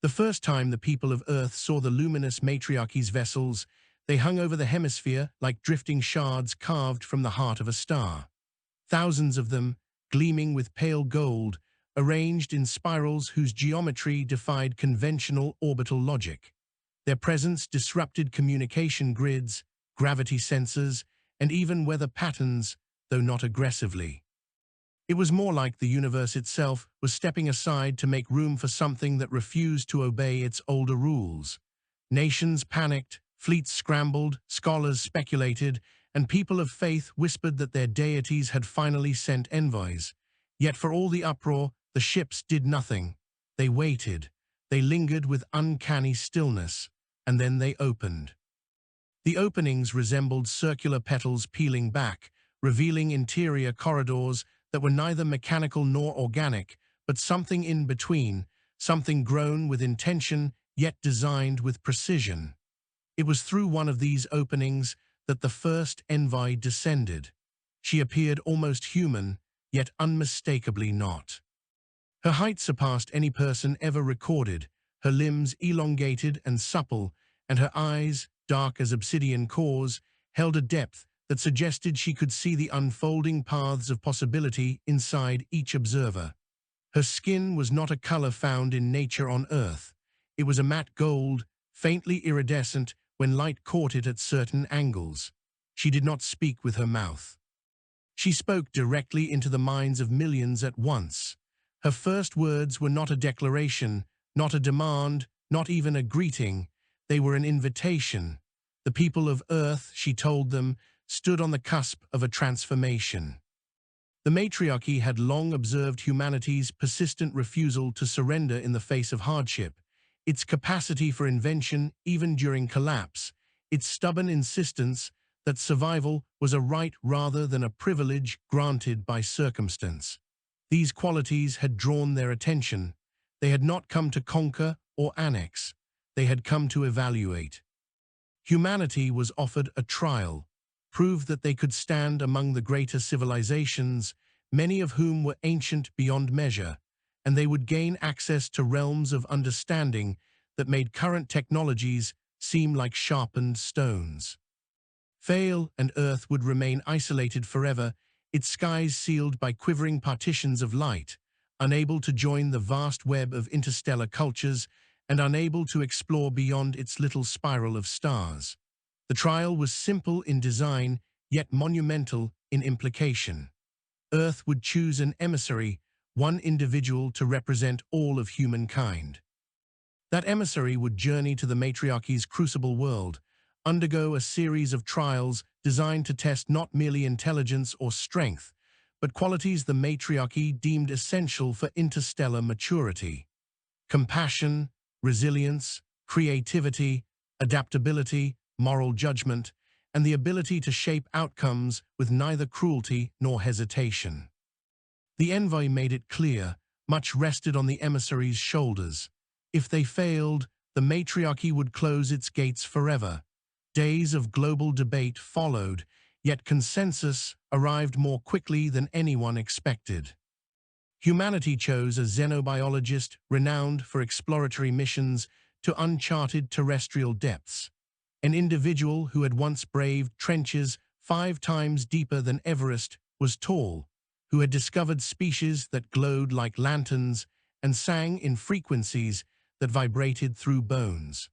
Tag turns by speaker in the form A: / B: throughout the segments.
A: The first time the people of Earth saw the luminous matriarchy's vessels, they hung over the hemisphere like drifting shards carved from the heart of a star. Thousands of them, gleaming with pale gold, arranged in spirals whose geometry defied conventional orbital logic. Their presence disrupted communication grids, gravity sensors, and even weather patterns, though not aggressively. It was more like the universe itself was stepping aside to make room for something that refused to obey its older rules. Nations panicked, fleets scrambled, scholars speculated, and people of faith whispered that their deities had finally sent envoys. Yet for all the uproar, the ships did nothing. They waited. They lingered with uncanny stillness, and then they opened. The openings resembled circular petals peeling back, revealing interior corridors that were neither mechanical nor organic, but something in between, something grown with intention, yet designed with precision. It was through one of these openings that the first envoy descended. She appeared almost human, yet unmistakably not. Her height surpassed any person ever recorded, her limbs elongated and supple, and her eyes, dark as obsidian cores, held a depth that suggested she could see the unfolding paths of possibility inside each observer. Her skin was not a color found in nature on Earth. It was a matte gold, faintly iridescent when light caught it at certain angles. She did not speak with her mouth. She spoke directly into the minds of millions at once. Her first words were not a declaration, not a demand, not even a greeting. They were an invitation. The people of Earth, she told them, stood on the cusp of a transformation. The matriarchy had long observed humanity's persistent refusal to surrender in the face of hardship, its capacity for invention even during collapse, its stubborn insistence that survival was a right rather than a privilege granted by circumstance. These qualities had drawn their attention. They had not come to conquer or annex. They had come to evaluate. Humanity was offered a trial, proved that they could stand among the greater civilizations, many of whom were ancient beyond measure, and they would gain access to realms of understanding that made current technologies seem like sharpened stones. Fail and Earth would remain isolated forever, its skies sealed by quivering partitions of light, unable to join the vast web of interstellar cultures and unable to explore beyond its little spiral of stars. The trial was simple in design, yet monumental in implication. Earth would choose an emissary, one individual to represent all of humankind. That emissary would journey to the matriarchy's crucible world, undergo a series of trials designed to test not merely intelligence or strength, but qualities the matriarchy deemed essential for interstellar maturity. Compassion, resilience, creativity, adaptability, moral judgment, and the ability to shape outcomes with neither cruelty nor hesitation. The envoy made it clear, much rested on the emissary's shoulders. If they failed, the matriarchy would close its gates forever. Days of global debate followed, yet consensus arrived more quickly than anyone expected. Humanity chose a xenobiologist renowned for exploratory missions to uncharted terrestrial depths, an individual who had once braved trenches 5 times deeper than Everest was tall, who had discovered species that glowed like lanterns and sang in frequencies that vibrated through bones.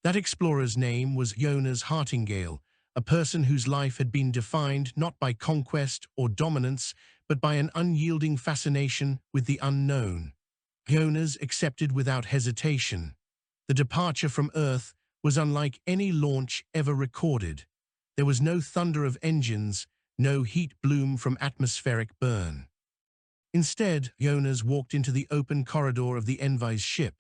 A: That explorer's name was Ionas Hartingale, a person whose life had been defined not by conquest or dominance, but by an unyielding fascination with the unknown. Ionas accepted without hesitation. The departure from Earth was unlike any launch ever recorded. There was no thunder of engines, no heat bloom from atmospheric burn. Instead, Ionas walked into the open corridor of the envoy's ship,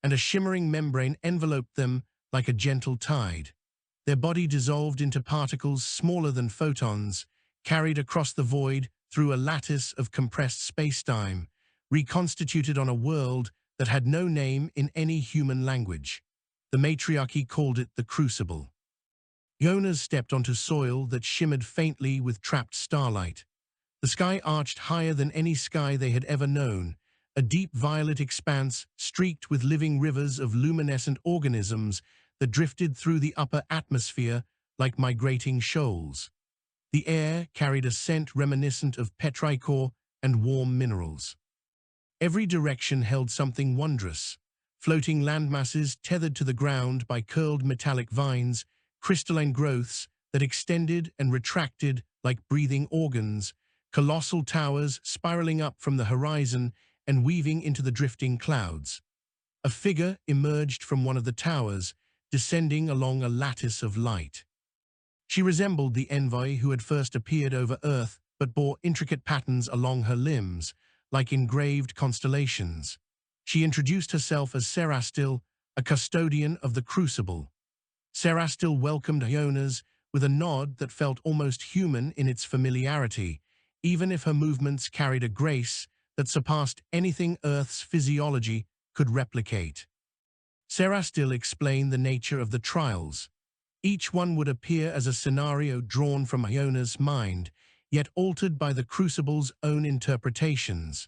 A: and a shimmering membrane enveloped them like a gentle tide. Their body dissolved into particles smaller than photons, carried across the void through a lattice of compressed space-time, reconstituted on a world that had no name in any human language. The matriarchy called it the Crucible. Ionas stepped onto soil that shimmered faintly with trapped starlight. The sky arched higher than any sky they had ever known, a deep violet expanse streaked with living rivers of luminescent organisms that drifted through the upper atmosphere like migrating shoals. The air carried a scent reminiscent of petrichor and warm minerals. Every direction held something wondrous: floating landmasses tethered to the ground by curled metallic vines, crystalline growths that extended and retracted like breathing organs, colossal towers spiraling up from the horizon and weaving into the drifting clouds. A figure emerged from one of the towers, descending along a lattice of light. She resembled the envoy who had first appeared over Earth, but bore intricate patterns along her limbs, like engraved constellations. She introduced herself as Serastil, a custodian of the Crucible. Serastil welcomed Ionas with a nod that felt almost human in its familiarity, even if her movements carried a grace that surpassed anything Earth's physiology could replicate. Serastil explained the nature of the trials. Each one would appear as a scenario drawn from Iona's mind, yet altered by the Crucible's own interpretations.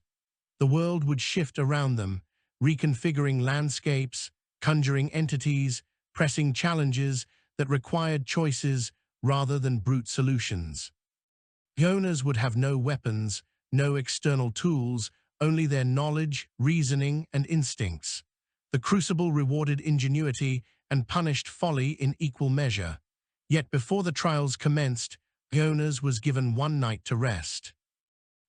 A: The world would shift around them, reconfiguring landscapes, conjuring entities, pressing challenges that required choices rather than brute solutions. Ionas would have no weapons, no external tools, only their knowledge, reasoning, and instincts. The Crucible rewarded ingenuity and punished folly in equal measure. Yet before the trials commenced, Ionas was given one night to rest.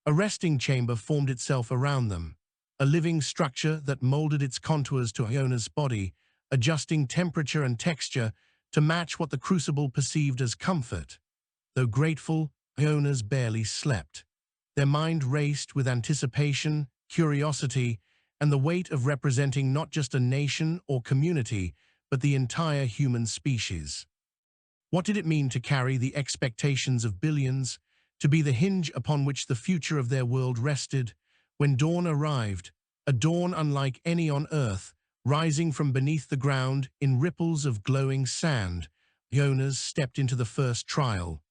A: A resting chamber formed itself around them, a living structure that molded its contours to Ionas' body, adjusting temperature and texture to match what the Crucible perceived as comfort. Though grateful, Ionas barely slept. Their mind raced with anticipation, curiosity, and the weight of representing not just a nation or community, but the entire human species. What did it mean to carry the expectations of billions, to be the hinge upon which the future of their world rested? When dawn arrived, a dawn unlike any on Earth, rising from beneath the ground in ripples of glowing sand, Ionas stepped into the first trial.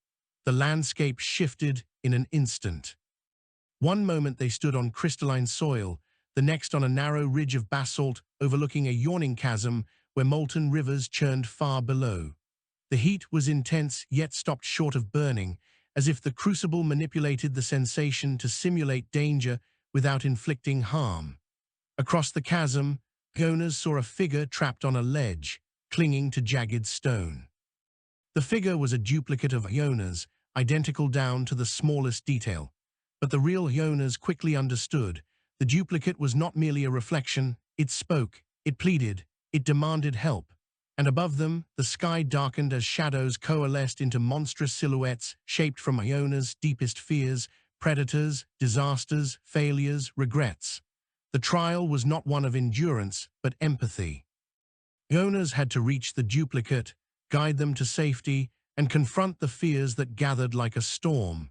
A: The landscape shifted in an instant. One moment they stood on crystalline soil, the next on a narrow ridge of basalt overlooking a yawning chasm where molten rivers churned far below. The heat was intense yet stopped short of burning, as if the Crucible manipulated the sensation to simulate danger without inflicting harm. Across the chasm, Ionas saw a figure trapped on a ledge, clinging to jagged stone. The figure was a duplicate of Ionas, identical down to the smallest detail. But the real Ionas quickly understood. The duplicate was not merely a reflection. It spoke, it pleaded, it demanded help. And above them, the sky darkened as shadows coalesced into monstrous silhouettes shaped from Ionas' deepest fears: predators, disasters, failures, regrets. The trial was not one of endurance, but empathy. Ionas had to reach the duplicate, guide them to safety, and confront the fears that gathered like a storm.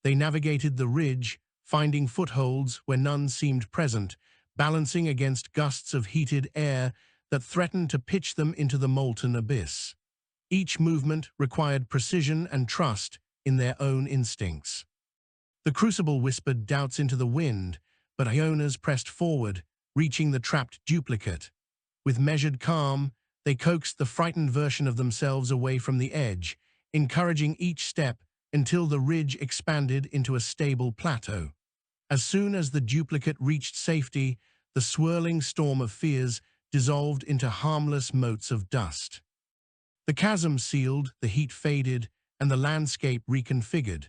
A: They navigated the ridge, finding footholds where none seemed present, balancing against gusts of heated air that threatened to pitch them into the molten abyss. Each movement required precision and trust in their own instincts. The Crucible whispered doubts into the wind, but Ionas pressed forward, reaching the trapped duplicate. With measured calm, they coaxed the frightened version of themselves away from the edge, encouraging each step until the ridge expanded into a stable plateau. As soon as the duplicate reached safety, the swirling storm of fears dissolved into harmless motes of dust. The chasm sealed, the heat faded, and the landscape reconfigured.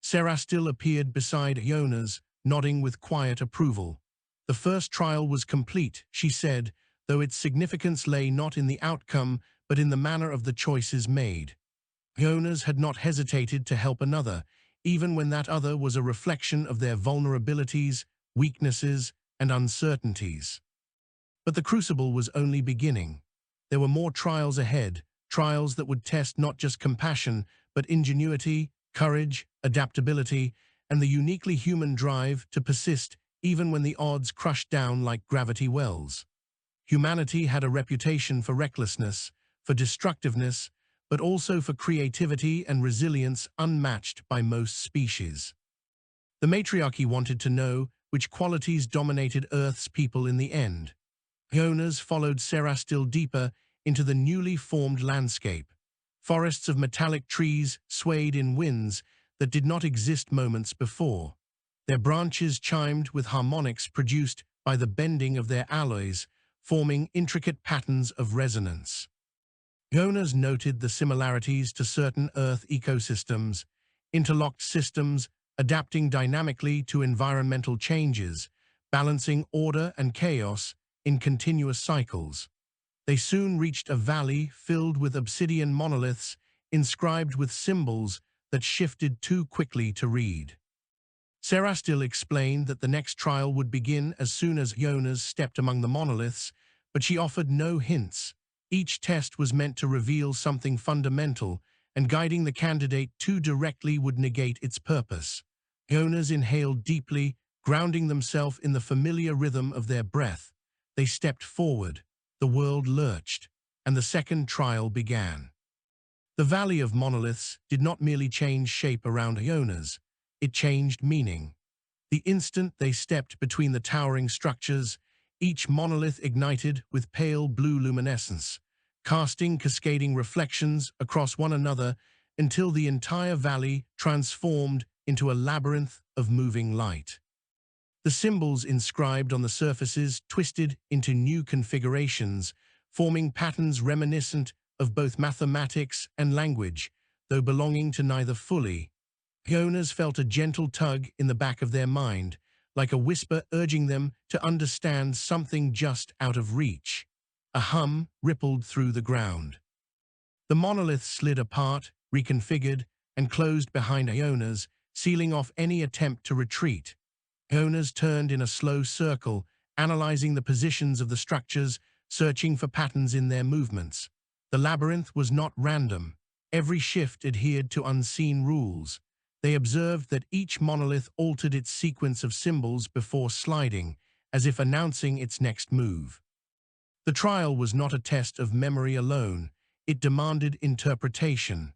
A: Serastil appeared beside Ionas, nodding with quiet approval. The first trial was complete, she said, though its significance lay not in the outcome, but in the manner of the choices made. Ionas had not hesitated to help another, even when that other was a reflection of their vulnerabilities, weaknesses, and uncertainties. But the Crucible was only beginning. There were more trials ahead, trials that would test not just compassion, but ingenuity, courage, adaptability, and the uniquely human drive to persist even when the odds crushed down like gravity wells. Humanity had a reputation for recklessness, for destructiveness, but also for creativity and resilience unmatched by most species. The matriarchy wanted to know, which qualities dominated Earth's people in the end. Ionas followed Serastil deeper into the newly formed landscape. Forests of metallic trees swayed in winds that did not exist moments before. Their branches chimed with harmonics produced by the bending of their alloys, forming intricate patterns of resonance. Ionas noted the similarities to certain Earth ecosystems, interlocked systems adapting dynamically to environmental changes, balancing order and chaos in continuous cycles. They soon reached a valley filled with obsidian monoliths inscribed with symbols that shifted too quickly to read. Serastil explained that the next trial would begin as soon as Ionas stepped among the monoliths, but she offered no hints. Each test was meant to reveal something fundamental, and guiding the candidate too directly would negate its purpose. Ionas inhaled deeply, grounding themselves in the familiar rhythm of their breath. They stepped forward, the world lurched, and the second trial began. The Valley of Monoliths did not merely change shape around Ionas, it changed meaning. The instant they stepped between the towering structures, each monolith ignited with pale blue luminescence, casting cascading reflections across one another until the entire valley transformed into a labyrinth of moving light. The symbols inscribed on the surfaces twisted into new configurations, forming patterns reminiscent of both mathematics and language, though belonging to neither fully. Ionas felt a gentle tug in the back of their mind, like a whisper urging them to understand something just out of reach. A hum rippled through the ground. The monolith slid apart, reconfigured, and closed behind Ionas, sealing off any attempt to retreat. Ionas turned in a slow circle, analyzing the positions of the structures, searching for patterns in their movements. The labyrinth was not random. Every shift adhered to unseen rules. They observed that each monolith altered its sequence of symbols before sliding, as if announcing its next move. The trial was not a test of memory alone. It demanded interpretation.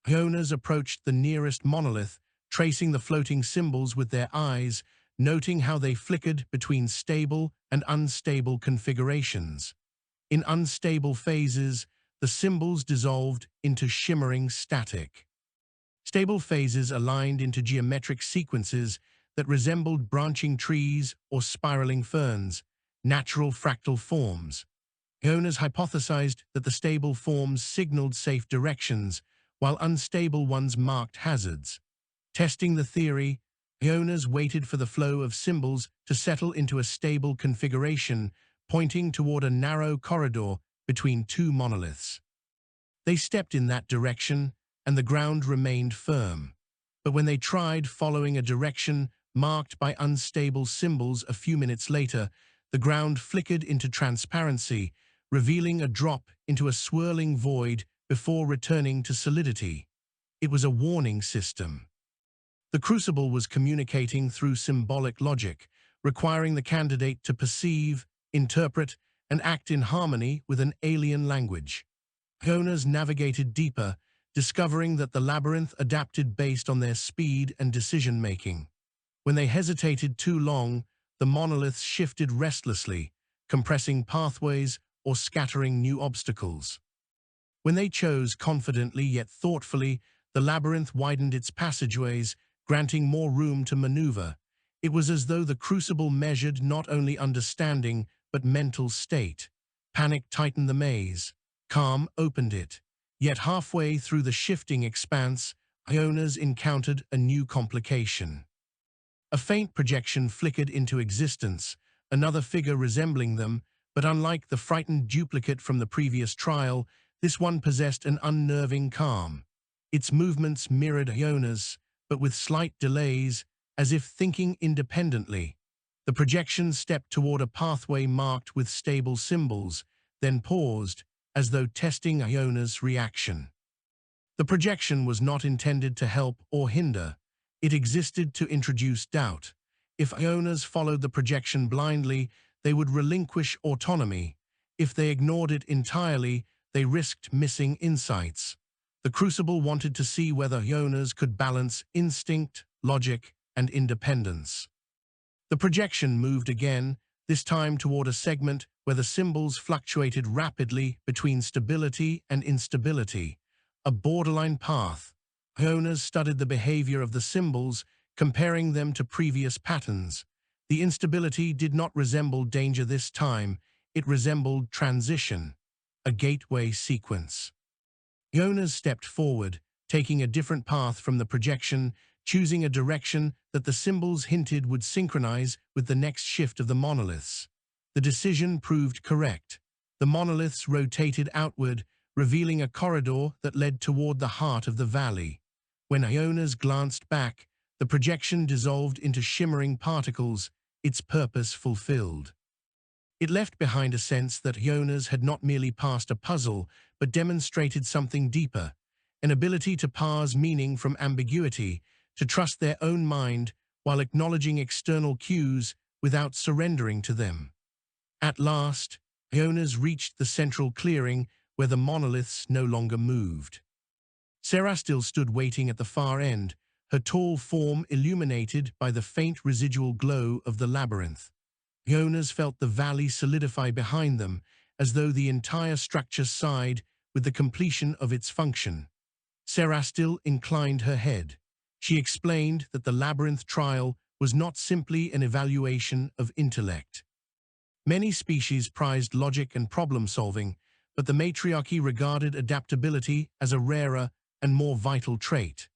A: Ionas approached the nearest monolith, tracing the floating symbols with their eyes, noting how they flickered between stable and unstable configurations. In unstable phases, the symbols dissolved into shimmering static. Stable phases aligned into geometric sequences that resembled branching trees or spiraling ferns, natural fractal forms. Ionas hypothesized that the stable forms signaled safe directions, while unstable ones marked hazards. Testing the theory, Ionas waited for the flow of symbols to settle into a stable configuration, pointing toward a narrow corridor between two monoliths. They stepped in that direction, and the ground remained firm. But when they tried following a direction marked by unstable symbols a few minutes later, the ground flickered into transparency, revealing a drop into a swirling void before returning to solidity. It was a warning system. The Crucible was communicating through symbolic logic, requiring the candidate to perceive, interpret, and act in harmony with an alien language. Ionas navigated deeper, discovering that the labyrinth adapted based on their speed and decision-making. When they hesitated too long, the monoliths shifted restlessly, compressing pathways or scattering new obstacles. When they chose confidently yet thoughtfully, the labyrinth widened its passageways, granting more room to maneuver. It was as though the Crucible measured not only understanding but mental state. Panic tightened the maze. Calm opened it. Yet halfway through the shifting expanse, Ionas encountered a new complication. A faint projection flickered into existence, another figure resembling them, but unlike the frightened duplicate from the previous trial, this one possessed an unnerving calm. Its movements mirrored Ionas, but with slight delays, as if thinking independently. The projection stepped toward a pathway marked with stable symbols, then paused, as though testing Ionas' reaction. The projection was not intended to help or hinder. It existed to introduce doubt. If Ionas followed the projection blindly, they would relinquish autonomy. If they ignored it entirely, they risked missing insights. The Crucible wanted to see whether Ionas could balance instinct, logic, and independence. The projection moved again, this time toward a segment where the symbols fluctuated rapidly between stability and instability, a borderline path. Ionas studied the behavior of the symbols, comparing them to previous patterns. The instability did not resemble danger this time, it resembled transition, a gateway sequence. Ionas stepped forward, taking a different path from the projection, choosing a direction that the symbols hinted would synchronize with the next shift of the monoliths. The decision proved correct. The monoliths rotated outward, revealing a corridor that led toward the heart of the valley. When Ionas glanced back, the projection dissolved into shimmering particles, its purpose fulfilled. It left behind a sense that Ionas had not merely passed a puzzle, but demonstrated something deeper, an ability to parse meaning from ambiguity, to trust their own mind while acknowledging external cues without surrendering to them. At last, Ionas reached the central clearing where the monoliths no longer moved. Sarah still stood waiting at the far end, her tall form illuminated by the faint residual glow of the labyrinth. Ionas felt the valley solidify behind them, as though the entire structure sighed with the completion of its function. Sarah still inclined her head. She explained that the labyrinth trial was not simply an evaluation of intellect. Many species prized logic and problem-solving, but the matriarchy regarded adaptability as a rarer and more vital trait.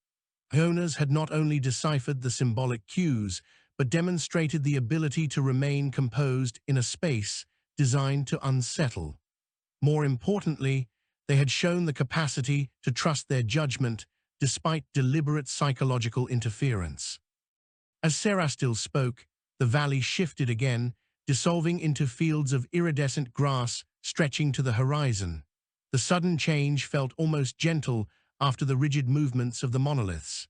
A: Ionas had not only deciphered the symbolic cues, but demonstrated the ability to remain composed in a space designed to unsettle. More importantly, they had shown the capacity to trust their judgment despite deliberate psychological interference. As Sarah still spoke, the valley shifted again, dissolving into fields of iridescent grass stretching to the horizon. The sudden change felt almost gentle after the rigid movements of the monoliths.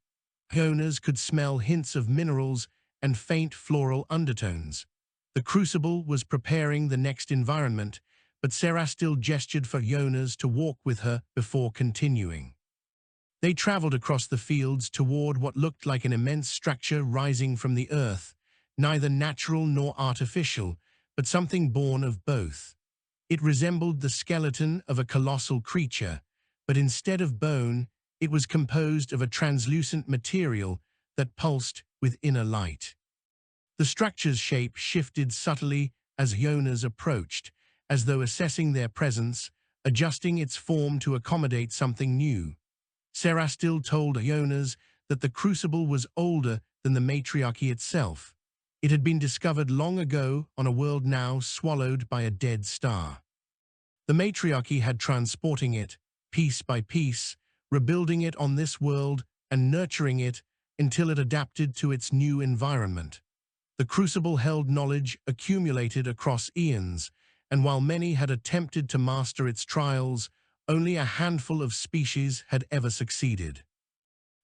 A: Ionas could smell hints of minerals and faint floral undertones. The Crucible was preparing the next environment, but Sarah still gestured for Ionas to walk with her before continuing. They traveled across the fields toward what looked like an immense structure rising from the earth, neither natural nor artificial, but something born of both. It resembled the skeleton of a colossal creature, but instead of bone, it was composed of a translucent material that pulsed with inner light. The structure's shape shifted subtly as Ionas approached, as though assessing their presence, adjusting its form to accommodate something new. Sarah still told Ionas that the Crucible was older than the matriarchy itself. It had been discovered long ago on a world now swallowed by a dead star. The matriarchy had transporting it, piece by piece, rebuilding it on this world and nurturing it until it adapted to its new environment. The Crucible held knowledge accumulated across eons, and while many had attempted to master its trials, only a handful of species had ever succeeded.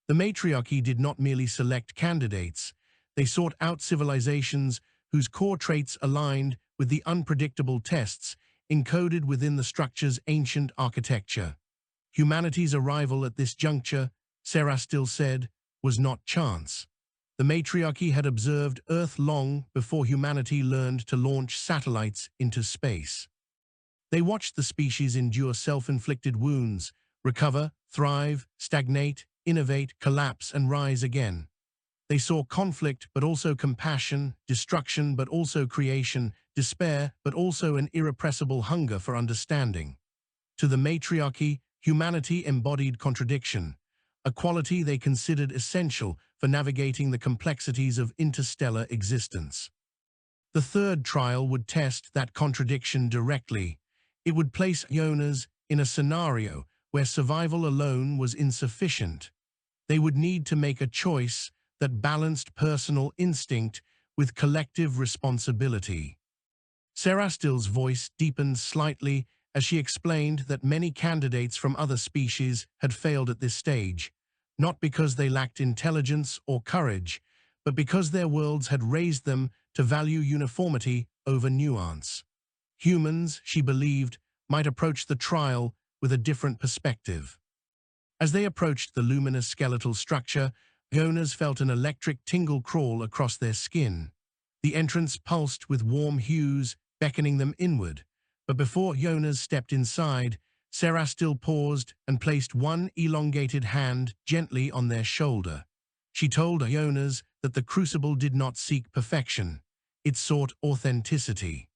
A: The matriarchy did not merely select candidates, they sought out civilizations whose core traits aligned with the unpredictable tests encoded within the structure's ancient architecture. Humanity's arrival at this juncture, Sarah still said, was not chance. The matriarchy had observed Earth long before humanity learned to launch satellites into space. They watched the species endure self-inflicted wounds, recover, thrive, stagnate, innovate, collapse, and rise again. They saw conflict but also compassion, destruction but also creation, despair but also an irrepressible hunger for understanding. To the matriarchy, humanity embodied contradiction, a quality they considered essential for navigating the complexities of interstellar existence. The third trial would test that contradiction directly. It would place Ionas in a scenario where survival alone was insufficient. They would need to make a choice that balanced personal instinct with collective responsibility. Sarah Still's voice deepened slightly as she explained that many candidates from other species had failed at this stage, not because they lacked intelligence or courage, but because their worlds had raised them to value uniformity over nuance. Humans, she believed, might approach the trial with a different perspective. As they approached the luminous skeletal structure, Ionas felt an electric tingle crawl across their skin. The entrance pulsed with warm hues, beckoning them inward. But before Ionas stepped inside, Sarah still paused and placed one elongated hand gently on their shoulder. She told Ionas that the Crucible did not seek perfection. It sought authenticity.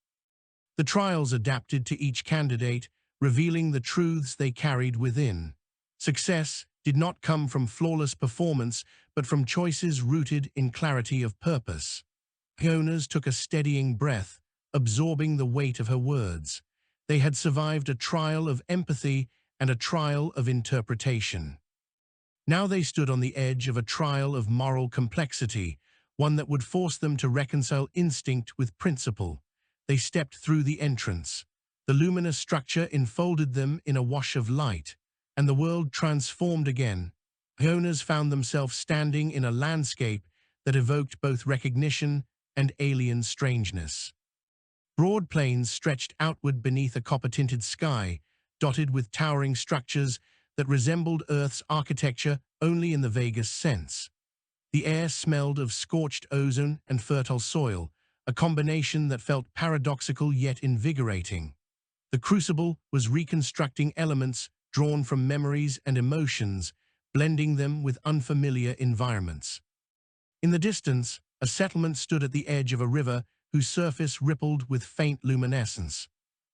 A: The trials adapted to each candidate, revealing the truths they carried within. Success did not come from flawless performance, but from choices rooted in clarity of purpose. Ionas took a steadying breath, absorbing the weight of her words. They had survived a trial of empathy and a trial of interpretation. Now they stood on the edge of a trial of moral complexity, one that would force them to reconcile instinct with principle. They stepped through the entrance. The luminous structure enfolded them in a wash of light, and the world transformed again. Ionas found themselves standing in a landscape that evoked both recognition and alien strangeness. Broad plains stretched outward beneath a copper-tinted sky, dotted with towering structures that resembled Earth's architecture only in the vaguest sense. The air smelled of scorched ozone and fertile soil, a combination that felt paradoxical yet invigorating. The Crucible was reconstructing elements drawn from memories and emotions, blending them with unfamiliar environments. In the distance, a settlement stood at the edge of a river whose surface rippled with faint luminescence.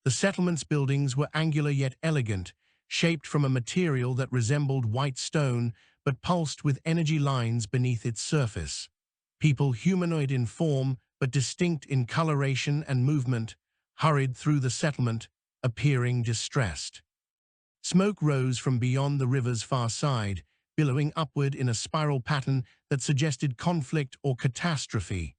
A: The settlement's buildings were angular yet elegant, shaped from a material that resembled white stone but pulsed with energy lines beneath its surface. People humanoid in form but distinct in coloration and movement hurried through the settlement, appearing distressed. Smoke rose from beyond the river's far side, billowing upward in a spiral pattern that suggested conflict or catastrophe.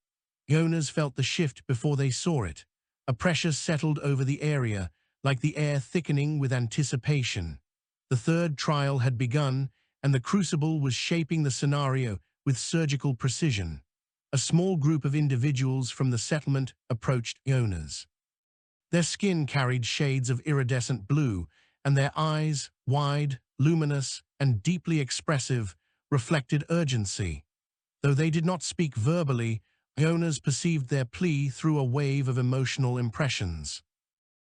A: Ionas felt the shift before they saw it. A pressure settled over the area, like the air thickening with anticipation. The third trial had begun, and the Crucible was shaping the scenario with surgical precision. A small group of individuals from the settlement approached Ionas. Their skin carried shades of iridescent blue, and their eyes, wide, luminous, and deeply expressive, reflected urgency. Though they did not speak verbally, Ionas perceived their plea through a wave of emotional impressions.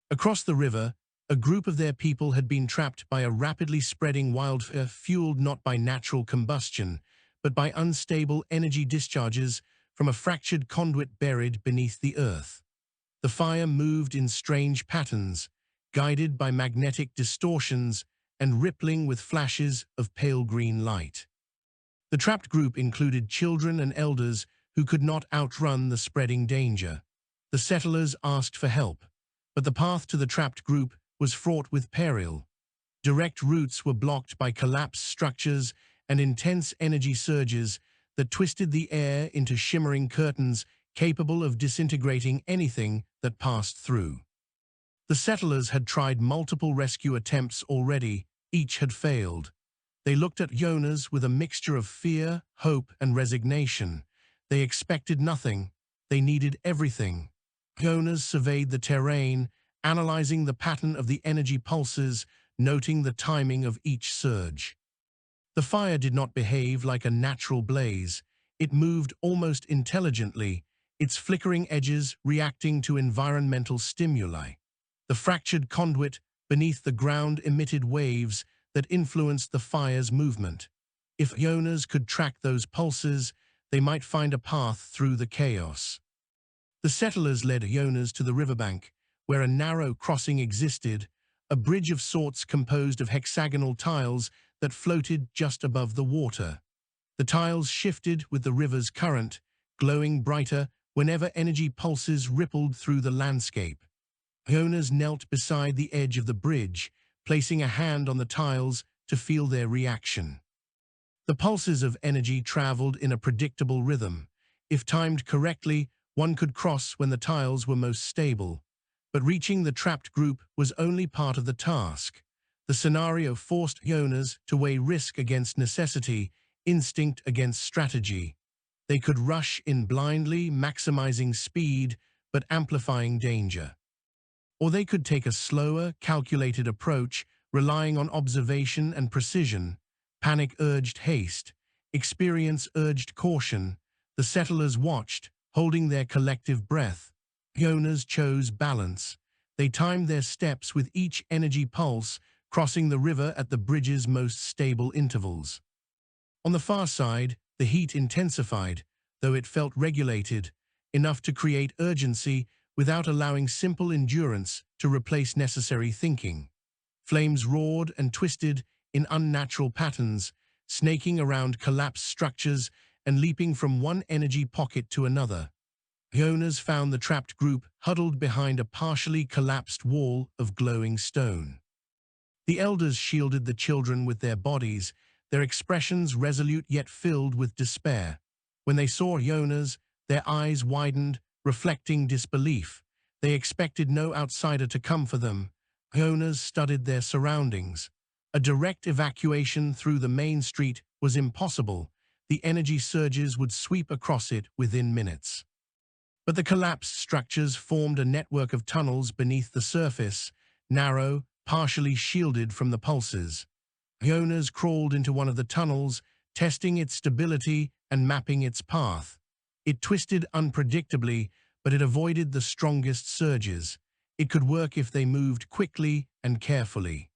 A: Across the river, a group of their people had been trapped by a rapidly spreading wildfire fueled not by natural combustion, but by unstable energy discharges from a fractured conduit buried beneath the earth. The fire moved in strange patterns, guided by magnetic distortions and rippling with flashes of pale green light. The trapped group included children and elders who could not outrun the spreading danger. The settlers asked for help, but the path to the trapped group was fraught with peril. Direct routes were blocked by collapsed structures and intense energy surges that twisted the air into shimmering curtains capable of disintegrating anything that passed through. The settlers had tried multiple rescue attempts already, each had failed. They looked at Ionas with a mixture of fear, hope, and resignation. They expected nothing, they needed everything. Ionas surveyed the terrain, analyzing the pattern of the energy pulses, noting the timing of each surge. The fire did not behave like a natural blaze. It moved almost intelligently, its flickering edges reacting to environmental stimuli. The fractured conduit beneath the ground emitted waves that influenced the fire's movement. If Ionas could track those pulses, they might find a path through the chaos. The settlers led Ionas to the riverbank, where a narrow crossing existed, a bridge of sorts composed of hexagonal tiles that floated just above the water. The tiles shifted with the river's current, glowing brighter whenever energy pulses rippled through the landscape. Ionas knelt beside the edge of the bridge, placing a hand on the tiles to feel their reaction. The pulses of energy traveled in a predictable rhythm. If timed correctly, one could cross when the tiles were most stable. But reaching the trapped group was only part of the task. The scenario forced Ionas to weigh risk against necessity, instinct against strategy. They could rush in blindly, maximizing speed, but amplifying danger. Or they could take a slower, calculated approach, relying on observation and precision. Panic urged haste. Experience urged caution. The settlers watched, holding their collective breath. Ionas chose balance. They timed their steps with each energy pulse, crossing the river at the bridge's most stable intervals. On the far side, the heat intensified, though it felt regulated, enough to create urgency without allowing simple endurance to replace necessary thinking. Flames roared and twisted in unnatural patterns, snaking around collapsed structures and leaping from one energy pocket to another. Ionas found the trapped group huddled behind a partially collapsed wall of glowing stone. The elders shielded the children with their bodies, their expressions resolute yet filled with despair. When they saw Ionas, their eyes widened, reflecting disbelief. They expected no outsider to come for them. Ionas studied their surroundings. A direct evacuation through the main street was impossible. The energy surges would sweep across it within minutes. But the collapsed structures formed a network of tunnels beneath the surface, narrow, partially shielded from the pulses. Ionas crawled into one of the tunnels, testing its stability and mapping its path. It twisted unpredictably, but it avoided the strongest surges. It could work if they moved quickly and carefully.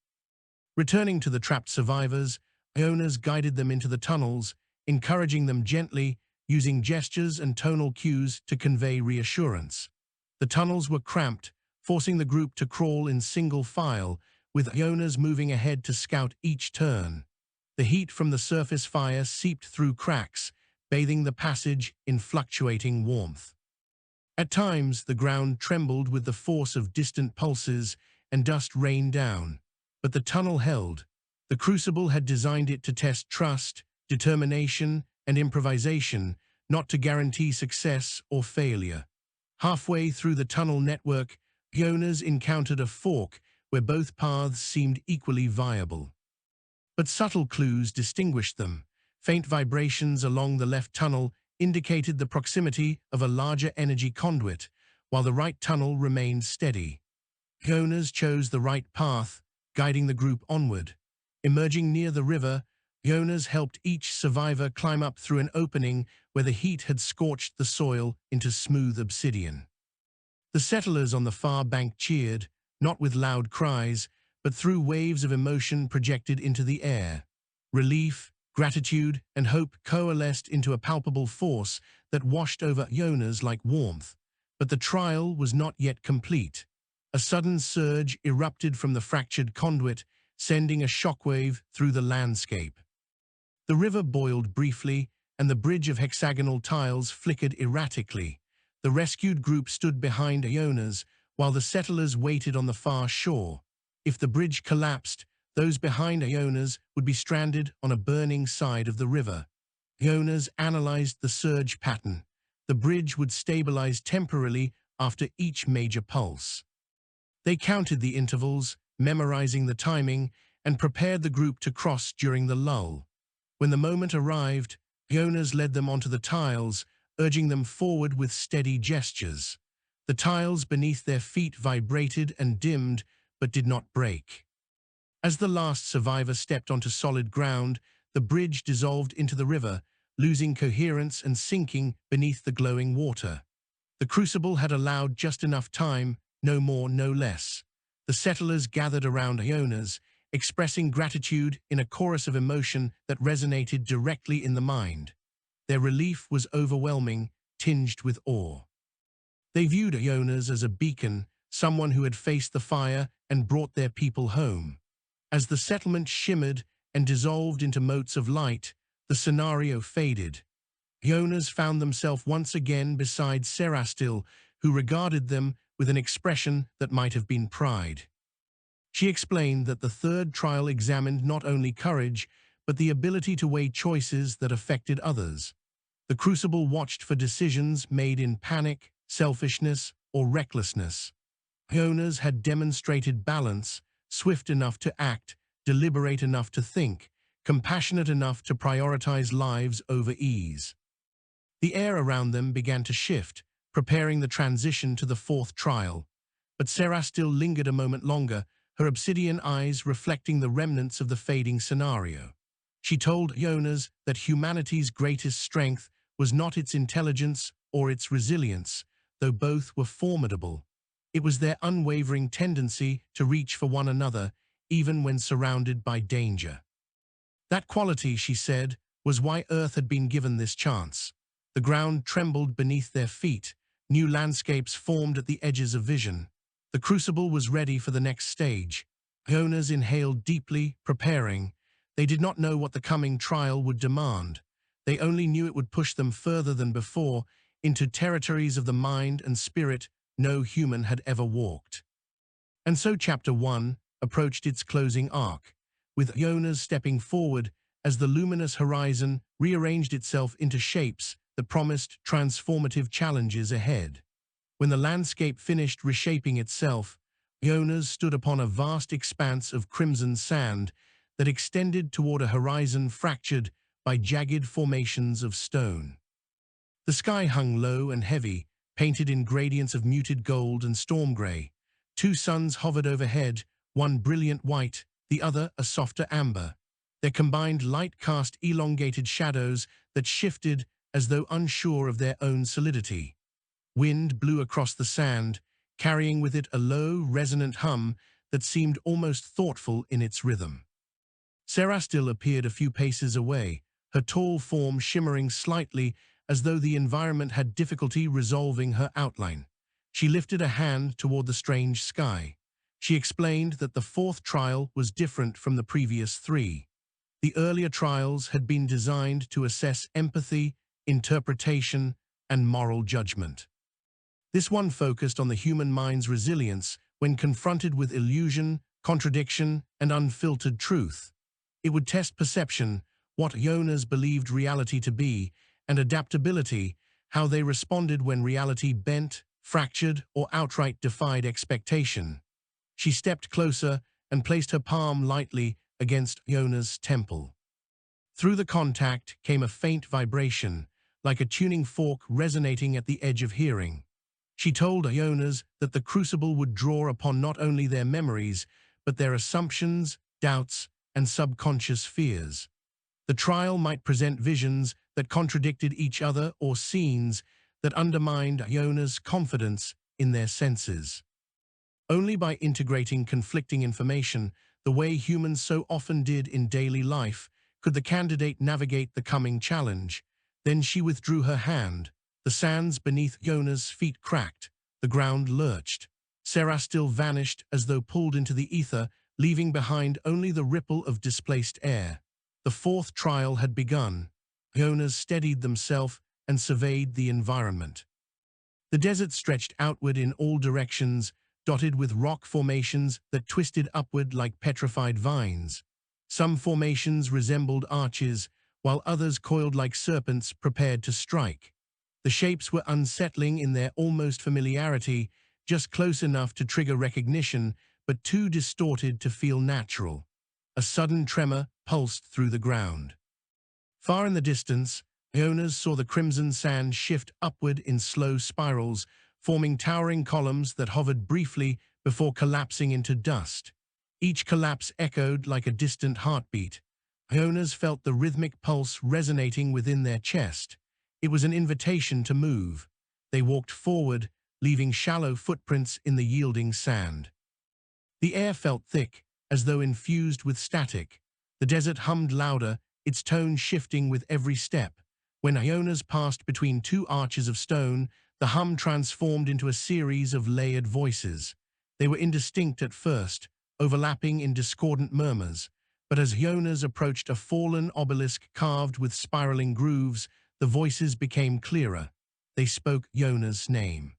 A: Returning to the trapped survivors, Ionas guided them into the tunnels, encouraging them gently, using gestures and tonal cues to convey reassurance. The tunnels were cramped, forcing the group to crawl in single file, with Ionas moving ahead to scout each turn. The heat from the surface fire seeped through cracks, bathing the passage in fluctuating warmth. At times, the ground trembled with the force of distant pulses, and dust rained down. But the tunnel held. The Crucible had designed it to test trust, determination, and improvisation, not to guarantee success or failure. Halfway through the tunnel network, Ionas encountered a fork where both paths seemed equally viable. But subtle clues distinguished them. Faint vibrations along the left tunnel indicated the proximity of a larger energy conduit, while the right tunnel remained steady. Ionas chose the right path, guiding the group onward. Emerging near the river, Ionas helped each survivor climb up through an opening where the heat had scorched the soil into smooth obsidian. The settlers on the far bank cheered, not with loud cries, but through waves of emotion projected into the air. Relief, gratitude, and hope coalesced into a palpable force that washed over Ionas like warmth. But the trial was not yet complete. A sudden surge erupted from the fractured conduit, sending a shockwave through the landscape. The river boiled briefly, and the bridge of hexagonal tiles flickered erratically. The rescued group stood behind Ionas, while the settlers waited on the far shore. If the bridge collapsed, those behind Ionas would be stranded on a burning side of the river. Ionas analyzed the surge pattern. The bridge would stabilize temporarily after each major pulse. They counted the intervals, memorizing the timing, and prepared the group to cross during the lull. When the moment arrived, Ionas led them onto the tiles, urging them forward with steady gestures. The tiles beneath their feet vibrated and dimmed, but did not break. As the last survivor stepped onto solid ground, the bridge dissolved into the river, losing coherence and sinking beneath the glowing water. The Crucible had allowed just enough time, no more, no less. The settlers gathered around Ionas, expressing gratitude in a chorus of emotion that resonated directly in the mind. Their relief was overwhelming, tinged with awe. They viewed Ionas as a beacon, someone who had faced the fire and brought their people home. As the settlement shimmered and dissolved into motes of light, the scenario faded. Ionas found themselves once again beside Serastil, who regarded them with an expression that might have been pride. She explained that the third trial examined not only courage, but the ability to weigh choices that affected others. The Crucible watched for decisions made in panic, selfishness, or recklessness. Ionas had demonstrated balance, swift enough to act, deliberate enough to think, compassionate enough to prioritize lives over ease. The air around them began to shift, preparing the transition to the fourth trial. But Sarah still lingered a moment longer, her obsidian eyes reflecting the remnants of the fading scenario. She told Ionas that humanity's greatest strength was not its intelligence or its resilience, though both were formidable. It was their unwavering tendency to reach for one another, even when surrounded by danger. That quality, she said, was why Earth had been given this chance. The ground trembled beneath their feet, new landscapes formed at the edges of vision. The Crucible was ready for the next stage. Ionas inhaled deeply, preparing. They did not know what the coming trial would demand. They only knew it would push them further than before, into territories of the mind and spirit no human had ever walked. And so Chapter 1 approached its closing arc, with Ionas stepping forward as the luminous horizon rearranged itself into shapes that promised transformative challenges ahead. When the landscape finished reshaping itself, Ionas stood upon a vast expanse of crimson sand that extended toward a horizon fractured by jagged formations of stone. The sky hung low and heavy, painted in gradients of muted gold and storm gray. Two suns hovered overhead, one brilliant white, the other a softer amber. Their combined light cast elongated shadows that shifted as though unsure of their own solidity. Wind blew across the sand, carrying with it a low, resonant hum that seemed almost thoughtful in its rhythm. Serastil appeared a few paces away, her tall form shimmering slightly as though the environment had difficulty resolving her outline. She lifted a hand toward the strange sky. She explained that the fourth trial was different from the previous three. The earlier trials had been designed to assess empathy, interpretation, and moral judgment. This one focused on the human mind's resilience when confronted with illusion, contradiction, and unfiltered truth. It would test perception, what Ionas believed reality to be, and adaptability, how they responded when reality bent, fractured, or outright defied expectation. She stepped closer and placed her palm lightly against Ionas' temple. Through the contact came a faint vibration, like a tuning fork resonating at the edge of hearing. She told Ionas that the Crucible would draw upon not only their memories, but their assumptions, doubts, and subconscious fears. The trial might present visions that contradicted each other or scenes that undermined Ionas' confidence in their senses. Only by integrating conflicting information, the way humans so often did in daily life, could the candidate navigate the coming challenge. Then she withdrew her hand. The sands beneath Ionas' feet cracked. The ground lurched. Serastil vanished as though pulled into the ether, leaving behind only the ripple of displaced air. The fourth trial had begun. Ionas steadied themselves and surveyed the environment. The desert stretched outward in all directions, dotted with rock formations that twisted upward like petrified vines. Some formations resembled arches, while others coiled like serpents prepared to strike. The shapes were unsettling in their almost familiarity, just close enough to trigger recognition, but too distorted to feel natural. A sudden tremor pulsed through the ground. Far in the distance, Ionas saw the crimson sand shift upward in slow spirals, forming towering columns that hovered briefly before collapsing into dust. Each collapse echoed like a distant heartbeat. Ionas felt the rhythmic pulse resonating within their chest. It was an invitation to move. They walked forward, leaving shallow footprints in the yielding sand. The air felt thick, as though infused with static. The desert hummed louder, its tone shifting with every step. When Ionas passed between two arches of stone, the hum transformed into a series of layered voices. They were indistinct at first, overlapping in discordant murmurs, but as Ionas approached a fallen obelisk carved with spiraling grooves, the voices became clearer. They spoke Ionas' name.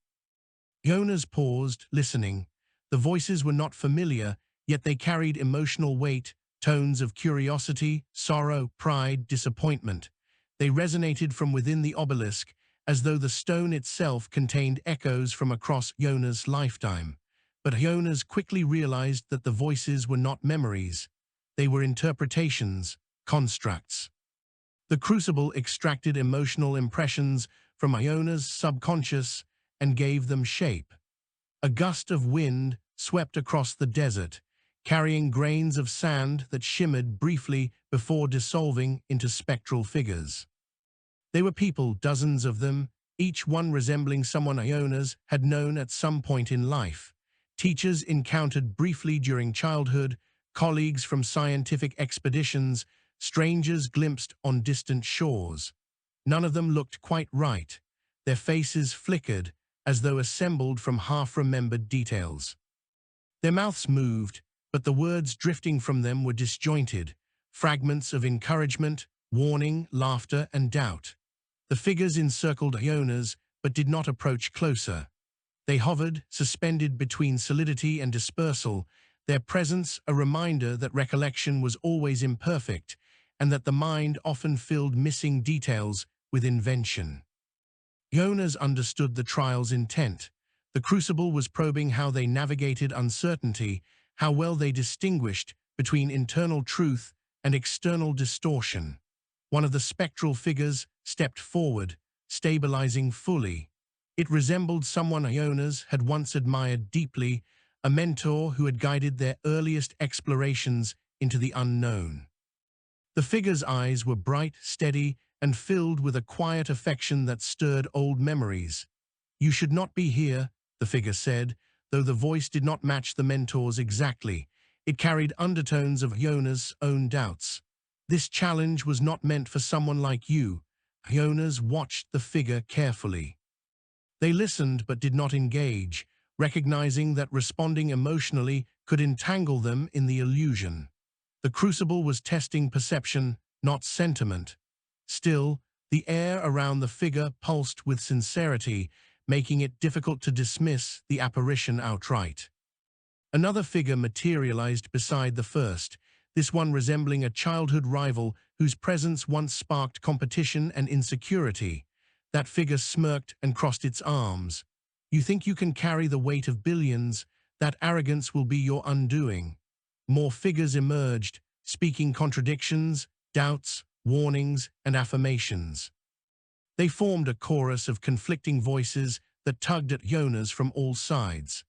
A: Ionas paused, listening. The voices were not familiar, yet they carried emotional weight, tones of curiosity, sorrow, pride, disappointment. They resonated from within the obelisk, as though the stone itself contained echoes from across Ionas' lifetime. But Ionas quickly realized that the voices were not memories. They were interpretations, constructs. The Crucible extracted emotional impressions from Ionas' subconscious and gave them shape. A gust of wind swept across the desert, carrying grains of sand that shimmered briefly before dissolving into spectral figures. They were people, dozens of them, each one resembling someone Ionas had known at some point in life. Teachers encountered briefly during childhood, colleagues from scientific expeditions, strangers glimpsed on distant shores. None of them looked quite right. Their faces flickered, as though assembled from half-remembered details. Their mouths moved, but the words drifting from them were disjointed, fragments of encouragement, warning, laughter, and doubt. The figures encircled Ionas, but did not approach closer. They hovered, suspended between solidity and dispersal, their presence a reminder that recollection was always imperfect, and that the mind often filled missing details with invention. Ionas understood the trial's intent. The Crucible was probing how they navigated uncertainty, how well they distinguished between internal truth and external distortion. One of the spectral figures stepped forward, stabilizing fully. It resembled someone Ionas had once admired deeply, a mentor who had guided their earliest explorations into the unknown. The figure's eyes were bright, steady, and filled with a quiet affection that stirred old memories. "You should not be here," the figure said, though the voice did not match the mentor's exactly. It carried undertones of Ionas' own doubts. "This challenge was not meant for someone like you." Ionas watched the figure carefully. They listened but did not engage, recognizing that responding emotionally could entangle them in the illusion. The Crucible was testing perception, not sentiment. Still, the air around the figure pulsed with sincerity, making it difficult to dismiss the apparition outright. Another figure materialized beside the first, this one resembling a childhood rival whose presence once sparked competition and insecurity. That figure smirked and crossed its arms. "You think you can carry the weight of billions? That arrogance will be your undoing." More figures emerged, speaking contradictions, doubts, warnings, and affirmations. They formed a chorus of conflicting voices that tugged at Ionas from all sides.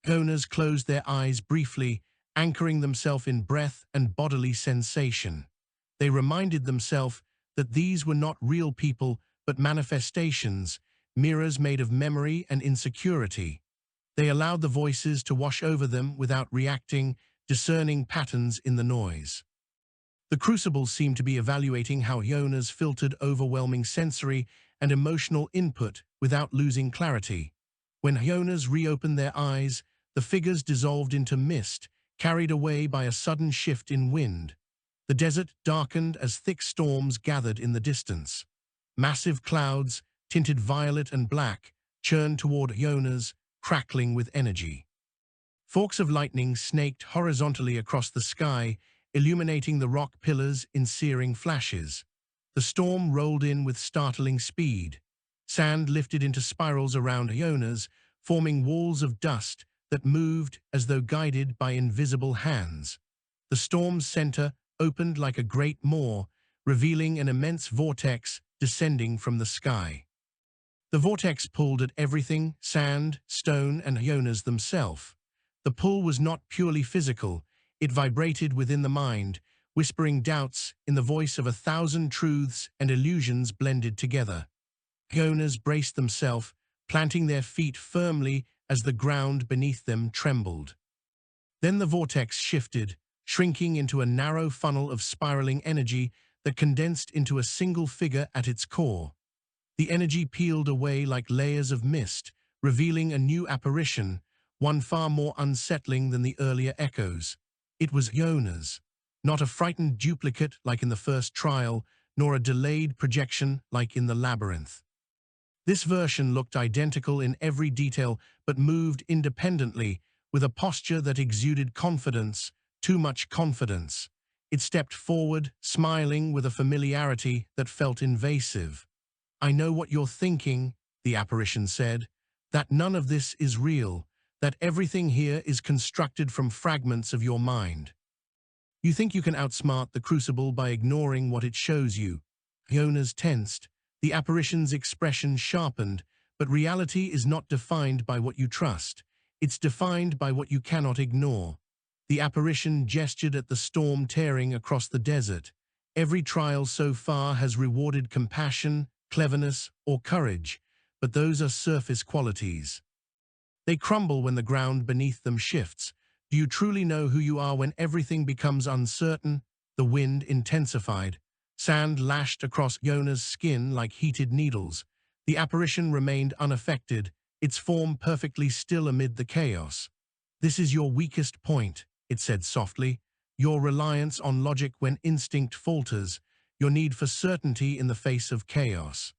A: Ionas closed their eyes briefly, anchoring themselves in breath and bodily sensation. They reminded themselves that these were not real people, but manifestations, mirrors made of memory and insecurity. They allowed the voices to wash over them without reacting, discerning patterns in the noise. The Crucible seemed to be evaluating how Ionas filtered overwhelming sensory and emotional input without losing clarity. When Ionas reopened their eyes, the figures dissolved into mist, carried away by a sudden shift in wind. The desert darkened as thick storms gathered in the distance. Massive clouds, tinted violet and black, churned toward Ionas, crackling with energy. Forks of lightning snaked horizontally across the sky, illuminating the rock pillars in searing flashes. The storm rolled in with startling speed. Sand lifted into spirals around Ionas, forming walls of dust that moved as though guided by invisible hands. The storm's center opened like a great maw, revealing an immense vortex descending from the sky. The vortex pulled at everything, sand, stone, and Ionas themselves. The pull was not purely physical. It vibrated within the mind, whispering doubts in the voice of 1,000 truths and illusions blended together. Ionas braced themselves, planting their feet firmly as the ground beneath them trembled. Then the vortex shifted, shrinking into a narrow funnel of spiraling energy that condensed into a single figure at its core. The energy peeled away like layers of mist, revealing a new apparition, one far more unsettling than the earlier echoes. It was Ionas, not a frightened duplicate like in the first trial, nor a delayed projection like in the labyrinth. This version looked identical in every detail but moved independently, with a posture that exuded confidence, too much confidence. It stepped forward, smiling with a familiarity that felt invasive. "I know what you're thinking," the apparition said, "that none of this is real, that everything here is constructed from fragments of your mind. You think you can outsmart the Crucible by ignoring what it shows you." Ionas tensed. The apparition's expression sharpened, but reality is not defined by what you trust. It's defined by what you cannot ignore. The apparition gestured at the storm tearing across the desert. "Every trial so far has rewarded compassion, cleverness, or courage, but those are surface qualities. They crumble when the ground beneath them shifts. Do you truly know who you are when everything becomes uncertain? The wind intensified. Sand lashed across Iona's skin like heated needles. The apparition remained unaffected, its form perfectly still amid the chaos. "This is your weakest point," it said softly. "Your reliance on logic when instinct falters, your need for certainty in the face of chaos."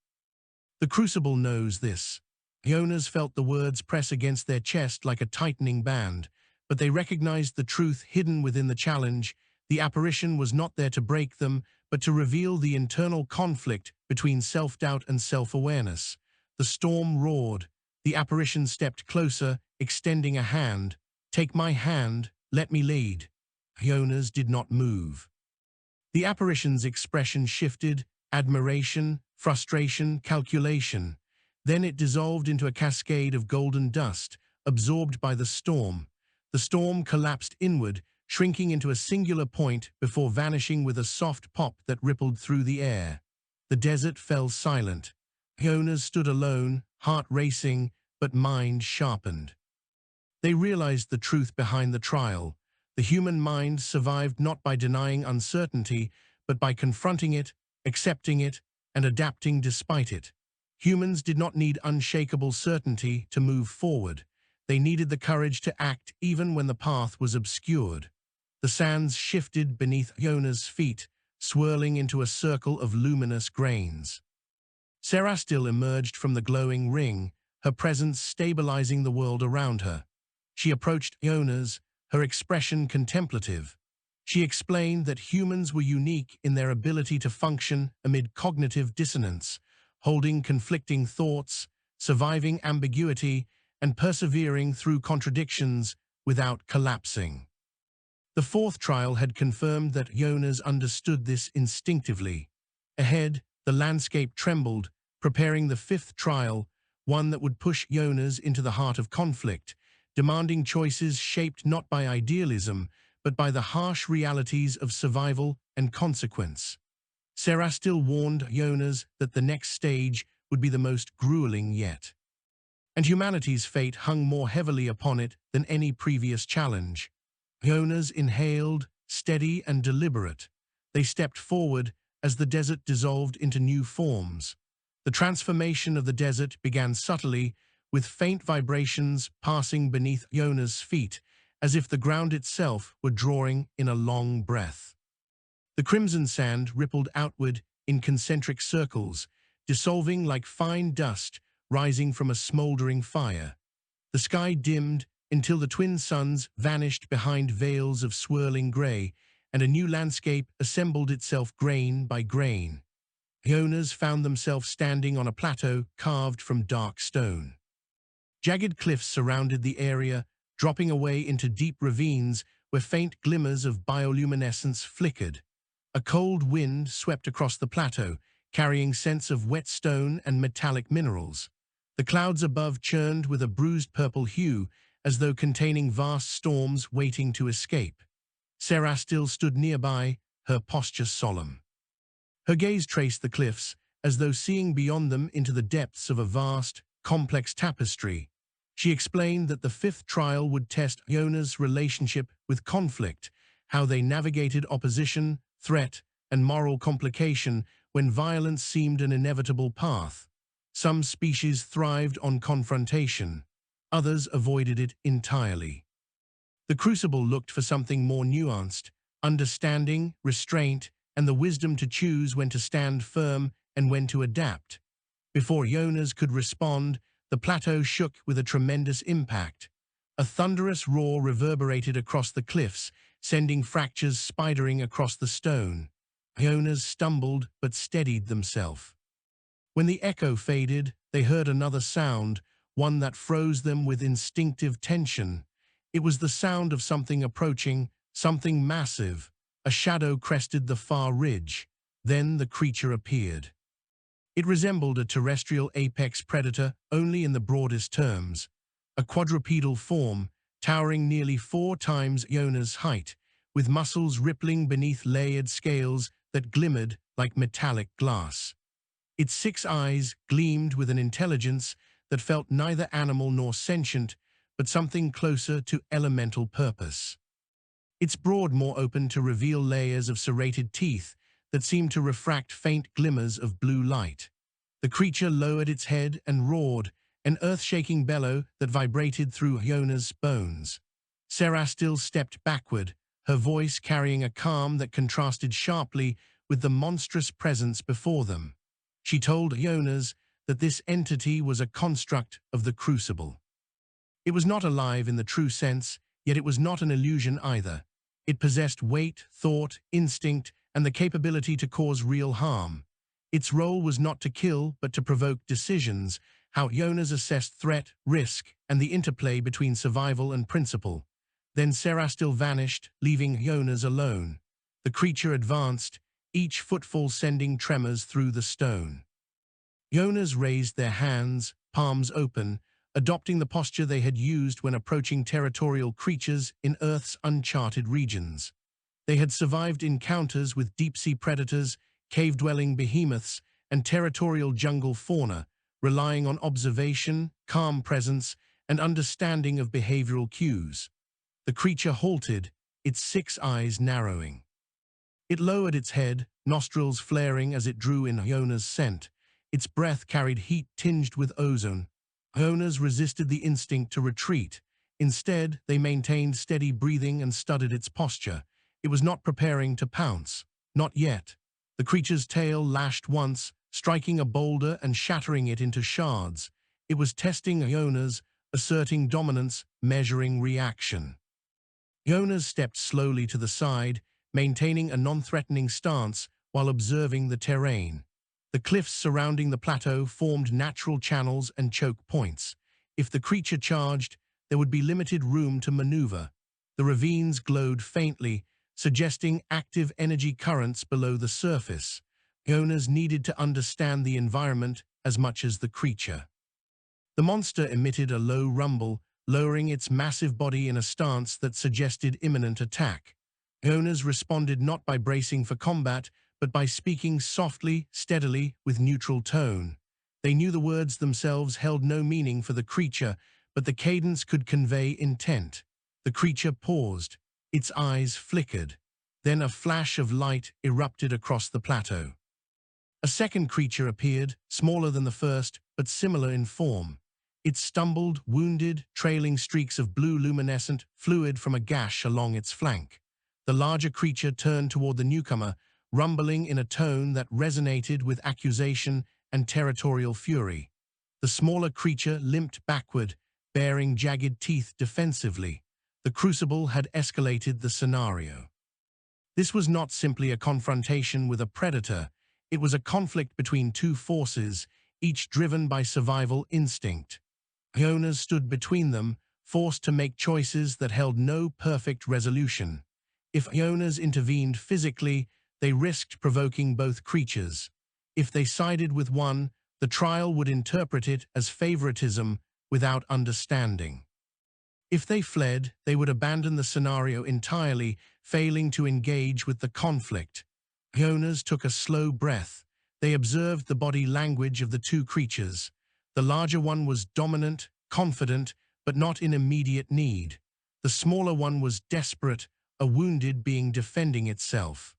A: The Crucible knows this. Ionas felt the words press against their chest like a tightening band, but they recognized the truth hidden within the challenge. The apparition was not there to break them, but to reveal the internal conflict between self-doubt and self-awareness. The storm roared. The apparition stepped closer, extending a hand. "Take my hand, let me lead." Ionas did not move. The apparition's expression shifted: admiration, frustration, calculation. Then it dissolved into a cascade of golden dust, absorbed by the storm. The storm collapsed inward, shrinking into a singular point before vanishing with a soft pop that rippled through the air. The desert fell silent. Ionas stood alone, heart racing, but mind sharpened. They realized the truth behind the trial. The human mind survived not by denying uncertainty, but by confronting it, accepting it, and adapting despite it. Humans did not need unshakable certainty to move forward. They needed the courage to act even when the path was obscured. The sands shifted beneath Iona's feet, swirling into a circle of luminous grains. Serastil emerged from the glowing ring, her presence stabilizing the world around her. She approached Ionas, her expression contemplative. She explained that humans were unique in their ability to function amid cognitive dissonance, holding conflicting thoughts, surviving ambiguity, and persevering through contradictions without collapsing. The fourth trial had confirmed that Ionas understood this instinctively. Ahead, the landscape trembled, preparing the fifth trial, one that would push Ionas into the heart of conflict, demanding choices shaped not by idealism, but by the harsh realities of survival and consequence. Serastil warned Ionas that the next stage would be the most grueling yet. And humanity's fate hung more heavily upon it than any previous challenge. Ionas inhaled, steady and deliberate. They stepped forward as the desert dissolved into new forms. The transformation of the desert began subtly, with faint vibrations passing beneath Iona's feet, as if the ground itself were drawing in a long breath. The crimson sand rippled outward in concentric circles, dissolving like fine dust rising from a smoldering fire. The sky dimmed until the twin suns vanished behind veils of swirling grey, and a new landscape assembled itself grain by grain. Ionas found themselves standing on a plateau carved from dark stone. Jagged cliffs surrounded the area, dropping away into deep ravines where faint glimmers of bioluminescence flickered. A cold wind swept across the plateau, carrying scents of wet stone and metallic minerals. The clouds above churned with a bruised purple hue, as though containing vast storms waiting to escape. Serastil stood nearby, her posture solemn. Her gaze traced the cliffs, as though seeing beyond them into the depths of a vast, complex tapestry. She explained that the fifth trial would test Iona's relationship with conflict, how they navigated opposition, threat, and moral complication when violence seemed an inevitable path. Some species thrived on confrontation, others avoided it entirely. The Crucible looked for something more nuanced: understanding, restraint, and the wisdom to choose when to stand firm and when to adapt. Before Ionas could respond, the plateau shook with a tremendous impact. A thunderous roar reverberated across the cliffs, sending fractures spidering across the stone. Ionas stumbled but steadied themselves. When the echo faded, they heard another sound, one that froze them with instinctive tension. It was the sound of something approaching, something massive. A shadow crested the far ridge. Then the creature appeared. It resembled a terrestrial apex predator only in the broadest terms. A quadrupedal form, towering nearly 4 times Iona's height, with muscles rippling beneath layered scales that glimmered like metallic glass. Its 6 eyes gleamed with an intelligence that felt neither animal nor sentient, but something closer to elemental purpose. Its broad maw opened to reveal layers of serrated teeth that seemed to refract faint glimmers of blue light. The creature lowered its head and roared, an earth-shaking bellow that vibrated through Iona's bones. Serastil stepped backward, her voice carrying a calm that contrasted sharply with the monstrous presence before them. She told Ionas that this entity was a construct of the Crucible. It was not alive in the true sense, yet it was not an illusion either. It possessed weight, thought, instinct, and the capability to cause real harm. Its role was not to kill, but to provoke decisions, how Ionas assessed threat, risk, and the interplay between survival and principle. Then Serastil vanished, leaving Ionas alone. The creature advanced, each footfall sending tremors through the stone. Ionas raised their hands, palms open, adopting the posture they had used when approaching territorial creatures in Earth's uncharted regions. They had survived encounters with deep-sea predators, cave-dwelling behemoths, and territorial jungle fauna, relying on observation, calm presence, and understanding of behavioral cues. The creature halted, its 6 eyes narrowing. It lowered its head, nostrils flaring as it drew in Iona's scent. Its breath carried heat tinged with ozone. Ionas resisted the instinct to retreat. Instead, they maintained steady breathing and studied its posture. It was not preparing to pounce. Not yet. The creature's tail lashed once, striking a boulder and shattering it into shards. It was testing Ionas, asserting dominance, measuring reaction. Ionas stepped slowly to the side, maintaining a non-threatening stance while observing the terrain. The cliffs surrounding the plateau formed natural channels and choke points. If the creature charged, there would be limited room to maneuver. The ravines glowed faintly, suggesting active energy currents below the surface. Ionas needed to understand the environment as much as the creature. The monster emitted a low rumble, lowering its massive body in a stance that suggested imminent attack. Ionas responded not by bracing for combat, but by speaking softly, steadily, with neutral tone. They knew the words themselves held no meaning for the creature, but the cadence could convey intent. The creature paused. Its eyes flickered. Then a flash of light erupted across the plateau. A second creature appeared, smaller than the first, but similar in form. It stumbled, wounded, trailing streaks of blue luminescent fluid from a gash along its flank. The larger creature turned toward the newcomer, rumbling in a tone that resonated with accusation and territorial fury. The smaller creature limped backward, baring jagged teeth defensively. The Crucible had escalated the scenario. This was not simply a confrontation with a predator. It was a conflict between two forces, each driven by survival instinct. Ionas stood between them, forced to make choices that held no perfect resolution. If Ionas intervened physically, they risked provoking both creatures. If they sided with one, the trial would interpret it as favoritism without understanding. If they fled, they would abandon the scenario entirely, failing to engage with the conflict. Ionas took a slow breath. They observed the body language of the two creatures. The larger one was dominant, confident, but not in immediate need. The smaller one was desperate, a wounded being defending itself.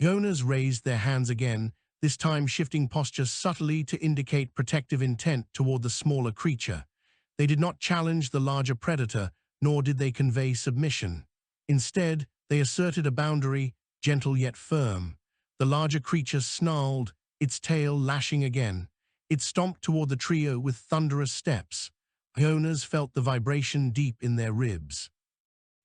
A: Ionas raised their hands again, this time shifting posture subtly to indicate protective intent toward the smaller creature. They did not challenge the larger predator, nor did they convey submission. Instead, they asserted a boundary, gentle yet firm. The larger creature snarled, its tail lashing again. It stomped toward the trio with thunderous steps. Ionas felt the vibration deep in their ribs.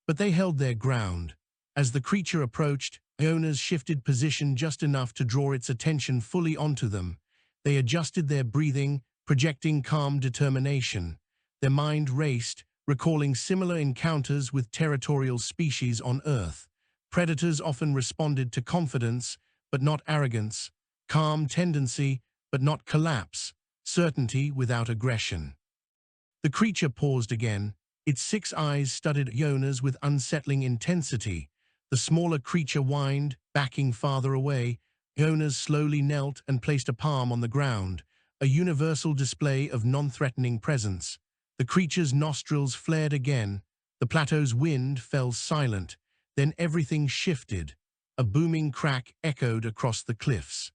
A: But they held their ground. As the creature approached, Ionas shifted position just enough to draw its attention fully onto them. They adjusted their breathing, projecting calm determination. Their mind raced, recalling similar encounters with territorial species on Earth. Predators often responded to confidence, but not arrogance, calm tendency, but not collapse, certainty without aggression. The creature paused again, its 6 eyes studied Ionas with unsettling intensity. The smaller creature whined, backing farther away, Ionas slowly knelt and placed a palm on the ground, a universal display of non-threatening presence. The creature's nostrils flared again, the plateau's wind fell silent, then everything shifted. A booming crack echoed across the cliffs.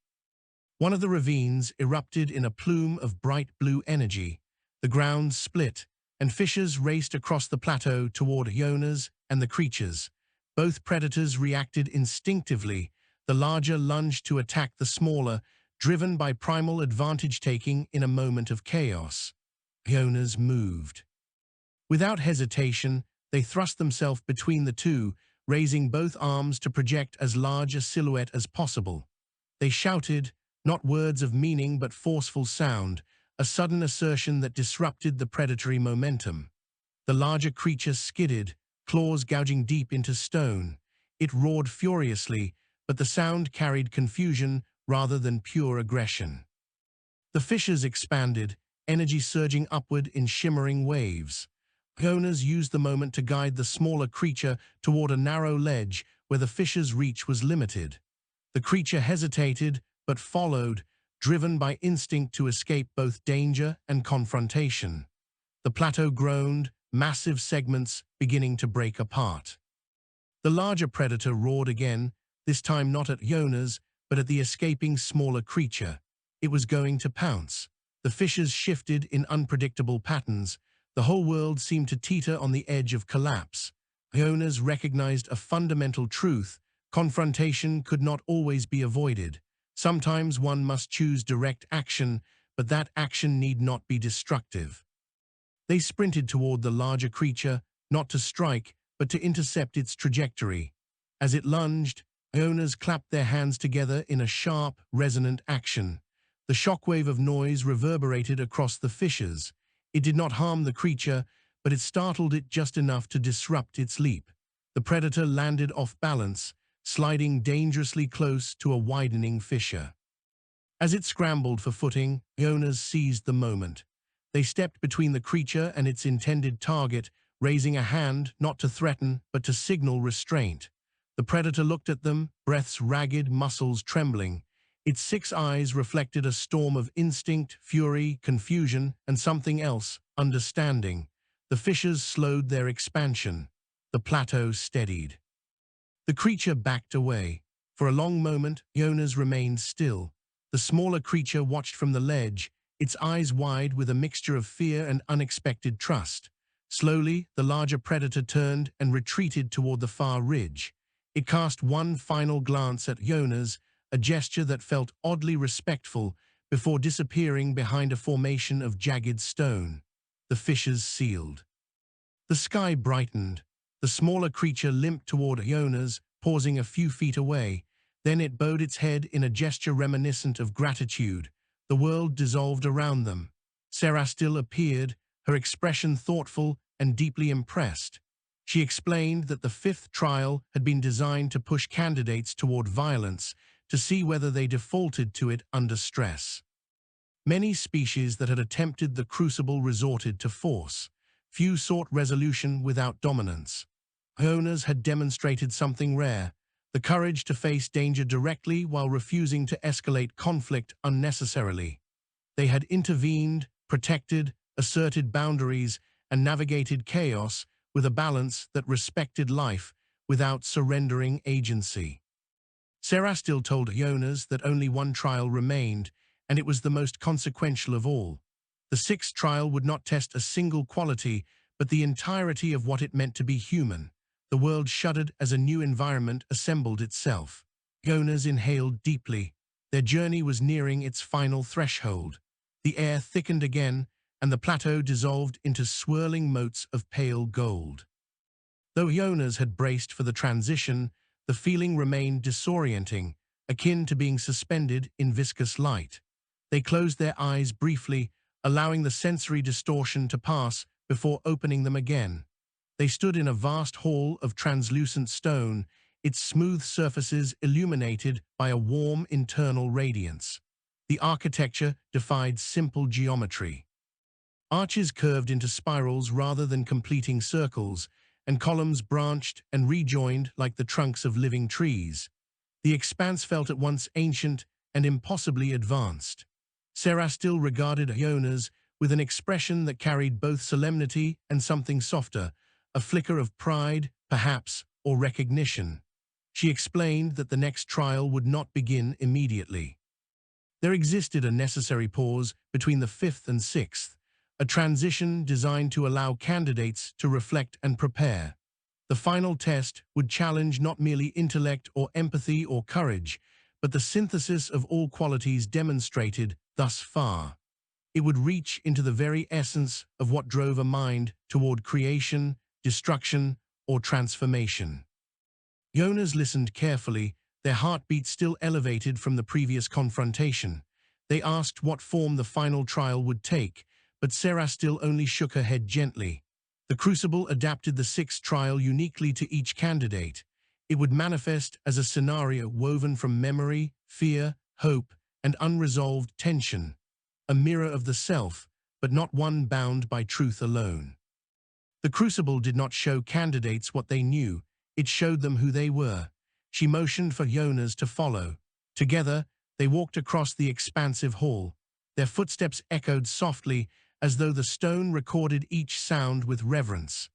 A: One of the ravines erupted in a plume of bright blue energy. The ground split, and fissures raced across the plateau toward Ionas and the creatures. Both predators reacted instinctively. The larger lunged to attack the smaller, driven by primal advantage-taking in a moment of chaos. Ionas moved. Without hesitation, they thrust themselves between the two, raising both arms to project as large a silhouette as possible. They shouted, not words of meaning but forceful sound, a sudden assertion that disrupted the predatory momentum. The larger creature skidded, claws gouging deep into stone. It roared furiously, but the sound carried confusion rather than pure aggression. The fissures expanded, energy surging upward in shimmering waves. Ionas used the moment to guide the smaller creature toward a narrow ledge where the fissure's reach was limited. The creature hesitated, but followed, driven by instinct to escape both danger and confrontation. The plateau groaned, massive segments beginning to break apart. The larger predator roared again, this time not at Ionas, but at the escaping smaller creature. It was going to pounce. The fissures shifted in unpredictable patterns. The whole world seemed to teeter on the edge of collapse. Ionas recognized a fundamental truth: confrontation could not always be avoided. Sometimes one must choose direct action, but that action need not be destructive. They sprinted toward the larger creature, not to strike, but to intercept its trajectory. As it lunged, Ionas clapped their hands together in a sharp, resonant action. The shockwave of noise reverberated across the fissures. It did not harm the creature, but it startled it just enough to disrupt its leap. The predator landed off balance, sliding dangerously close to a widening fissure. As it scrambled for footing, Ionas seized the moment. They stepped between the creature and its intended target, raising a hand not to threaten but to signal restraint. The predator looked at them, breath's ragged muscles trembling. Its 6 eyes reflected a storm of instinct, fury, confusion, and something else, understanding. The fissures slowed their expansion. The plateau steadied. The creature backed away. For a long moment, Ionas remained still. The smaller creature watched from the ledge, its eyes wide with a mixture of fear and unexpected trust. Slowly, the larger predator turned and retreated toward the far ridge. It cast one final glance at Ionas, a gesture that felt oddly respectful, before disappearing behind a formation of jagged stone. The fissures sealed. The sky brightened. The smaller creature limped toward Ionas, pausing a few feet away. Then it bowed its head in a gesture reminiscent of gratitude. The world dissolved around them. Serastil appeared, her expression thoughtful and deeply impressed. She explained that the 5th trial had been designed to push candidates toward violence, to see whether they defaulted to it under stress. Many species that had attempted the Crucible resorted to force. Few sought resolution without dominance. Ionas had demonstrated something rare: the courage to face danger directly while refusing to escalate conflict unnecessarily. They had intervened, protected, asserted boundaries, and navigated chaos with a balance that respected life without surrendering agency. Serastil told Ionas that only one trial remained, and it was the most consequential of all. The 6th trial would not test a single quality, but the entirety of what it meant to be human. The world shuddered as a new environment assembled itself. Ionas inhaled deeply. Their journey was nearing its final threshold. The air thickened again, and the plateau dissolved into swirling motes of pale gold. Though Ionas had braced for the transition, the feeling remained disorienting, akin to being suspended in viscous light. They closed their eyes briefly, allowing the sensory distortion to pass before opening them again. They stood in a vast hall of translucent stone, its smooth surfaces illuminated by a warm internal radiance. The architecture defied simple geometry. Arches curved into spirals rather than completing circles, and columns branched and rejoined like the trunks of living trees. The expanse felt at once ancient and impossibly advanced. Serastil regarded Ionas with an expression that carried both solemnity and something softer, a flicker of pride, perhaps, or recognition. She explained that the next trial would not begin immediately. There existed a necessary pause between the fifth and sixth, a transition designed to allow candidates to reflect and prepare. The final test would challenge not merely intellect or empathy or courage, but the synthesis of all qualities demonstrated thus far. It would reach into the very essence of what drove a mind toward creation, destruction, or transformation. Ionas listened carefully, their heartbeats still elevated from the previous confrontation. They asked what form the final trial would take, but Serastil only shook her head gently. The Crucible adapted the sixth trial uniquely to each candidate. It would manifest as a scenario woven from memory, fear, hope, and unresolved tension. A mirror of the self, but not one bound by truth alone. The Crucible did not show candidates what they knew, it showed them who they were. She motioned for Ionas to follow. Together, they walked across the expansive hall. Their footsteps echoed softly, as though the stone recorded each sound with reverence.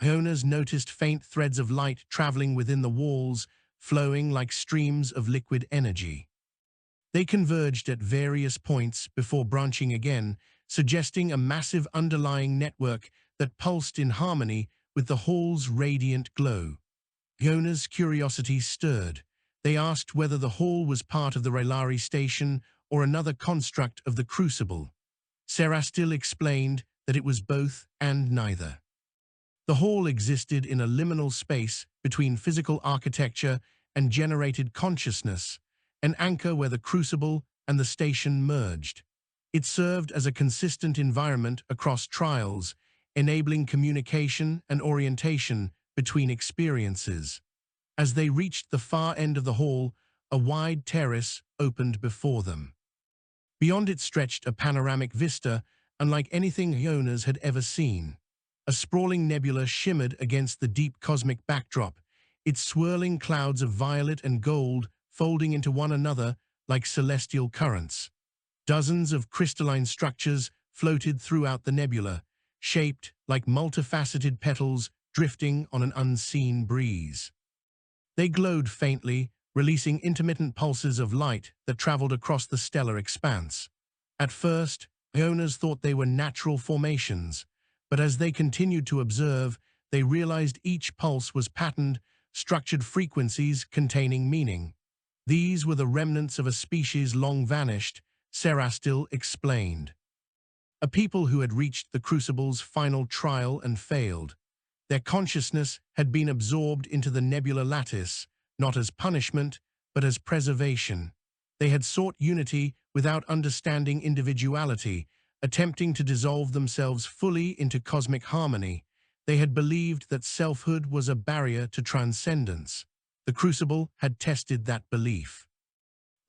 A: Ionas noticed faint threads of light traveling within the walls, flowing like streams of liquid energy. They converged at various points before branching again, suggesting a massive underlying network that pulsed in harmony with the hall's radiant glow. Ionas' curiosity stirred. They asked whether the hall was part of the Relari station or another construct of the Crucible. Serastil explained that it was both and neither. The hall existed in a liminal space between physical architecture and generated consciousness, an anchor where the Crucible and the station merged. It served as a consistent environment across trials, enabling communication and orientation between experiences. As they reached the far end of the hall, a wide terrace opened before them. Beyond it stretched a panoramic vista unlike anything Ionas had ever seen. A sprawling nebula shimmered against the deep cosmic backdrop, its swirling clouds of violet and gold folding into one another like celestial currents. Dozens of crystalline structures floated throughout the nebula, shaped like multifaceted petals drifting on an unseen breeze. They glowed faintly, releasing intermittent pulses of light that traveled across the stellar expanse. At first, Ionas thought they were natural formations, but as they continued to observe, they realized each pulse was patterned, structured frequencies containing meaning. These were the remnants of a species long vanished, Serastil explained. A people who had reached the Crucible's final trial and failed. Their consciousness had been absorbed into the nebula lattice, not as punishment, but as preservation. They had sought unity without understanding individuality, attempting to dissolve themselves fully into cosmic harmony. They had believed that selfhood was a barrier to transcendence. The Crucible had tested that belief.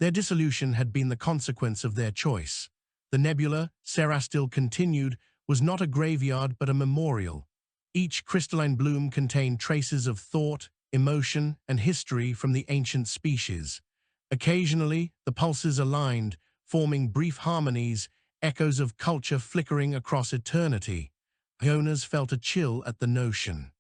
A: Their dissolution had been the consequence of their choice. The nebula, Serastil continued, was not a graveyard but a memorial. Each crystalline bloom contained traces of thought, emotion, and history from the ancient species. Occasionally, the pulses aligned, forming brief harmonies, echoes of culture flickering across eternity. Ionas felt a chill at the notion.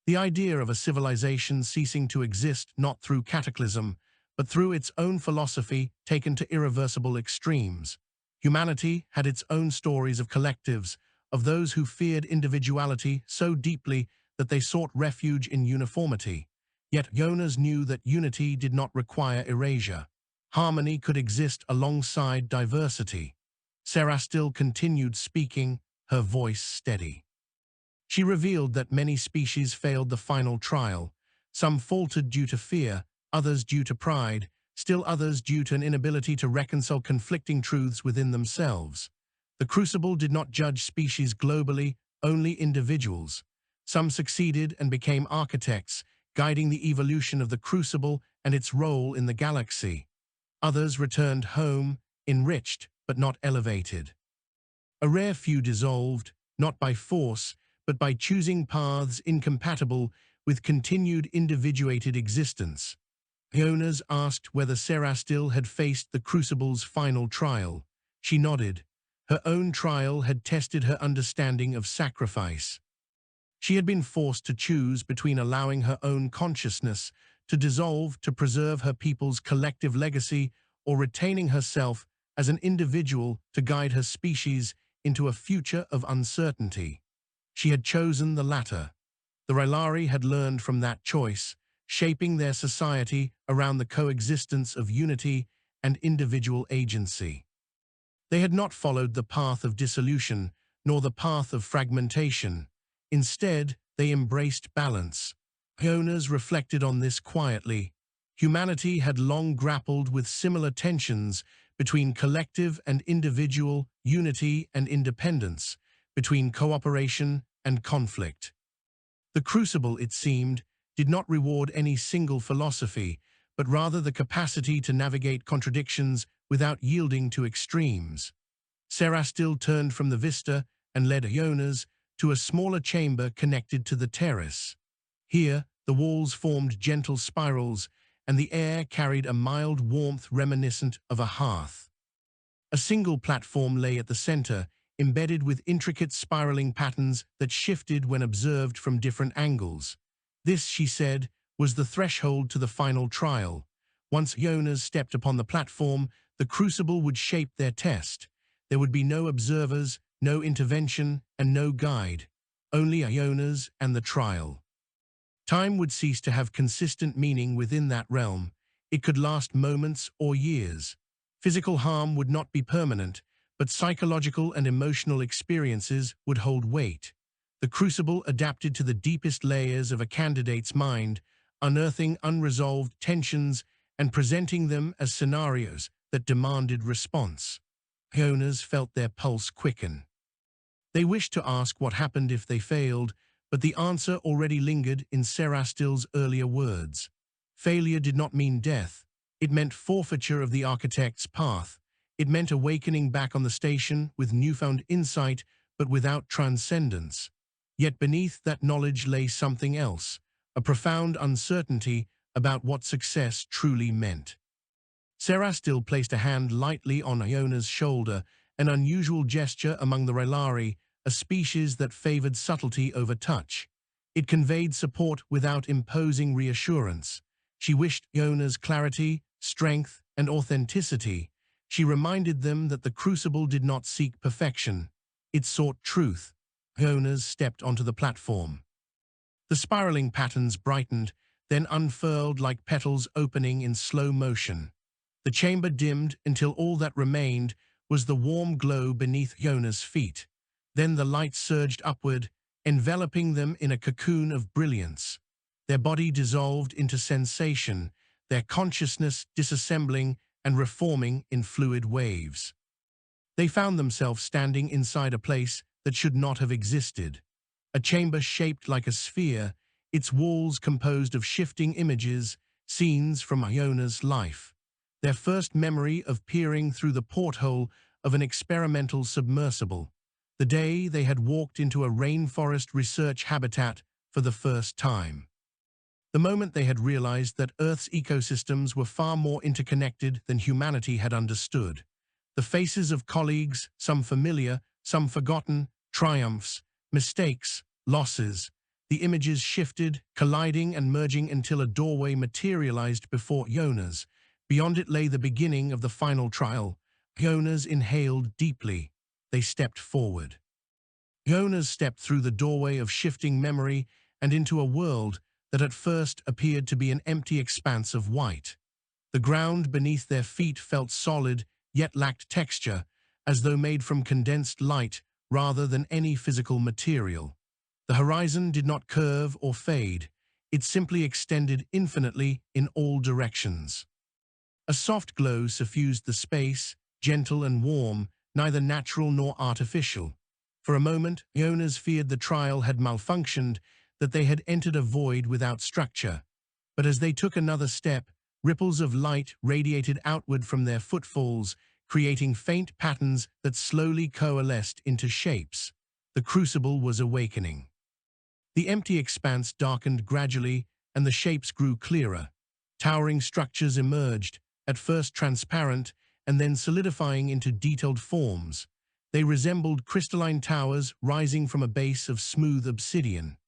A: The idea of a civilization ceasing to exist not through cataclysm, but through its own philosophy taken to irreversible extremes. Humanity had its own stories of collectives, of those who feared individuality so deeply that they sought refuge in uniformity. Yet Ionas knew that unity did not require erasure. Harmony could exist alongside diversity. Serastil continued speaking, her voice steady. She revealed that many species failed the final trial. Some faltered due to fear, others due to pride, still others due to an inability to reconcile conflicting truths within themselves. The Crucible did not judge species globally, only individuals. Some succeeded and became architects, guiding the evolution of the Crucible and its role in the galaxy. Others returned home, enriched but not elevated. A rare few dissolved, not by force, but by choosing paths incompatible with continued individuated existence. Ionas asked whether Serastil had faced the Crucible's final trial. She nodded. Her own trial had tested her understanding of sacrifice. She had been forced to choose between allowing her own consciousness to dissolve to preserve her people's collective legacy or retaining herself as an individual to guide her species into a future of uncertainty. She had chosen the latter. The Rylari had learned from that choice, shaping their society around the coexistence of unity and individual agency. They had not followed the path of dissolution, nor the path of fragmentation. Instead, they embraced balance. Ionas reflected on this quietly. Humanity had long grappled with similar tensions between collective and individual, unity and independence, between cooperation and conflict. The Crucible, it seemed, did not reward any single philosophy, but rather the capacity to navigate contradictions without yielding to extremes. Serastil turned from the vista and led Ionas to a smaller chamber connected to the terrace. Here, the walls formed gentle spirals, and the air carried a mild warmth reminiscent of a hearth. A single platform lay at the center, embedded with intricate spiraling patterns that shifted when observed from different angles. This, she said, was the threshold to the final trial. Once Ionas stepped upon the platform, the Crucible would shape their test. There would be no observers, no intervention, and no guide. Only Ionas and the trial. Time would cease to have consistent meaning within that realm. It could last moments or years. Physical harm would not be permanent, but psychological and emotional experiences would hold weight. The Crucible adapted to the deepest layers of a candidate's mind, unearthing unresolved tensions and presenting them as scenarios that demanded response. Ionas felt their pulse quicken. They wished to ask what happened if they failed, but the answer already lingered in Serastil's earlier words. Failure did not mean death. It meant forfeiture of the architect's path. It meant awakening back on the station with newfound insight, but without transcendence. Yet beneath that knowledge lay something else, a profound uncertainty about what success truly meant. Serastil placed a hand lightly on Iona's shoulder, an unusual gesture among the Rylari, a species that favored subtlety over touch. It conveyed support without imposing reassurance. She wished Iona's clarity, strength, and authenticity. She reminded them that the Crucible did not seek perfection. It sought truth. Ionas stepped onto the platform. The spiraling patterns brightened, then unfurled like petals opening in slow motion. The chamber dimmed until all that remained was the warm glow beneath Iona's feet. Then the light surged upward, enveloping them in a cocoon of brilliance. Their body dissolved into sensation, their consciousness disassembling and reforming in fluid waves. They found themselves standing inside a place that should not have existed. A chamber shaped like a sphere, its walls composed of shifting images, scenes from Iona's life. Their first memory of peering through the porthole of an experimental submersible. The day they had walked into a rainforest research habitat for the first time. The moment they had realized that Earth's ecosystems were far more interconnected than humanity had understood. The faces of colleagues, some familiar, some forgotten, triumphs, mistakes, losses. The images shifted, colliding and merging until a doorway materialized before Ionas. Beyond it lay the beginning of the final trial. Ionas inhaled deeply. They stepped forward. Ionas stepped through the doorway of shifting memory and into a world that at first appeared to be an empty expanse of white. The ground beneath their feet felt solid, yet lacked texture, as though made from condensed light rather than any physical material. The horizon did not curve or fade. It simply extended infinitely in all directions. A soft glow suffused the space, gentle and warm, neither natural nor artificial. For a moment, Ionas feared the trial had malfunctioned, that they had entered a void without structure. But as they took another step, ripples of light radiated outward from their footfalls, creating faint patterns that slowly coalesced into shapes. The Crucible was awakening. The empty expanse darkened gradually, and the shapes grew clearer. Towering structures emerged, at first transparent and then solidifying into detailed forms. They resembled crystalline towers rising from a base of smooth obsidian.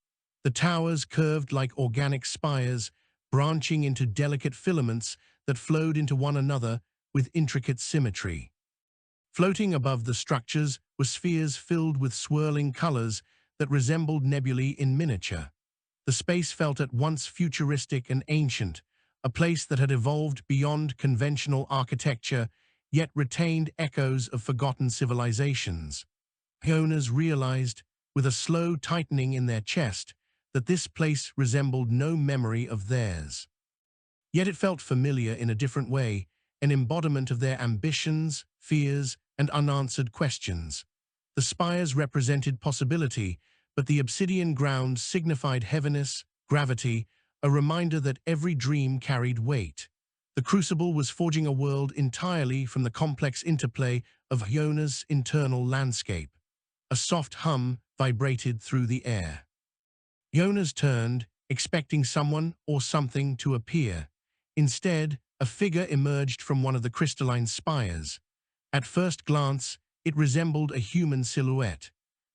A: The towers curved like organic spires, branching into delicate filaments that flowed into one another with intricate symmetry. Floating above the structures were spheres filled with swirling colors that resembled nebulae in miniature. The space felt at once futuristic and ancient, a place that had evolved beyond conventional architecture, yet retained echoes of forgotten civilizations. Ionas realized, with a slow tightening in their chest, that this place resembled no memory of theirs. Yet it felt familiar in a different way, an embodiment of their ambitions, fears, and unanswered questions. The spires represented possibility, but the obsidian ground signified heaviness, gravity, a reminder that every dream carried weight. The Crucible was forging a world entirely from the complex interplay of Ionas' internal landscape. A soft hum vibrated through the air. Ionas turned, expecting someone or something to appear. Instead, a figure emerged from one of the crystalline spires. At first glance, it resembled a human silhouette,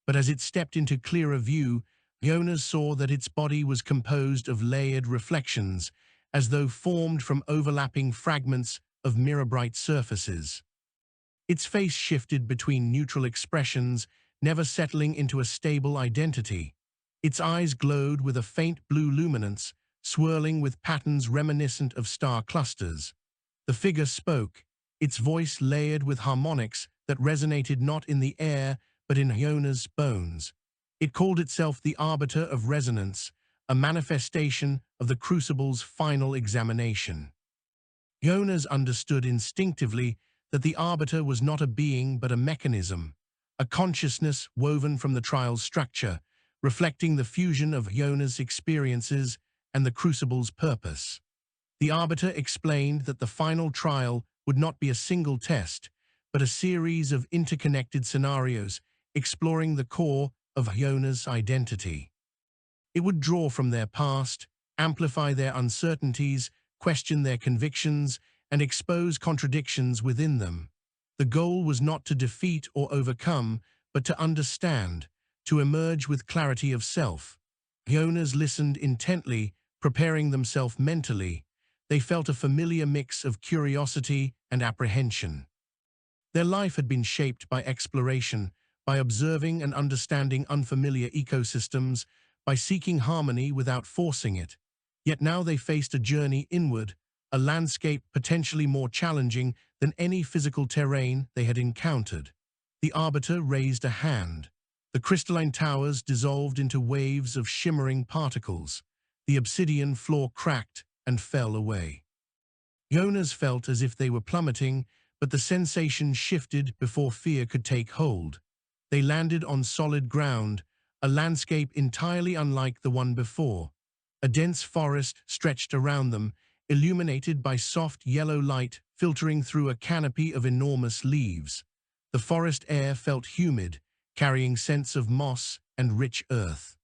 A: but as it stepped into clearer view, Ionas saw that its body was composed of layered reflections, as though formed from overlapping fragments of mirror-bright surfaces. Its face shifted between neutral expressions, never settling into a stable identity. Its eyes glowed with a faint blue luminance, swirling with patterns reminiscent of star clusters. The figure spoke, its voice layered with harmonics that resonated not in the air but in Ionas' bones. It called itself the Arbiter of Resonance, a manifestation of the Crucible's final examination. Ionas understood instinctively that the Arbiter was not a being but a mechanism, a consciousness woven from the trial's structure, reflecting the fusion of Ionas' experiences and the Crucible's purpose. The Arbiter explained that the final trial would not be a single test, but a series of interconnected scenarios exploring the core of Ionas' identity. It would draw from their past, amplify their uncertainties, question their convictions, and expose contradictions within them. The goal was not to defeat or overcome, but to understand, to emerge with clarity of self. Ionas listened intently, preparing themselves mentally. They felt a familiar mix of curiosity and apprehension. Their life had been shaped by exploration, by observing and understanding unfamiliar ecosystems, by seeking harmony without forcing it. Yet now they faced a journey inward, a landscape potentially more challenging than any physical terrain they had encountered. The Arbiter raised a hand. The crystalline towers dissolved into waves of shimmering particles. The obsidian floor cracked and fell away. Ionas felt as if they were plummeting, but the sensation shifted before fear could take hold. They landed on solid ground, a landscape entirely unlike the one before. A dense forest stretched around them, illuminated by soft yellow light filtering through a canopy of enormous leaves. The forest air felt humid, carrying scents of moss and rich earth.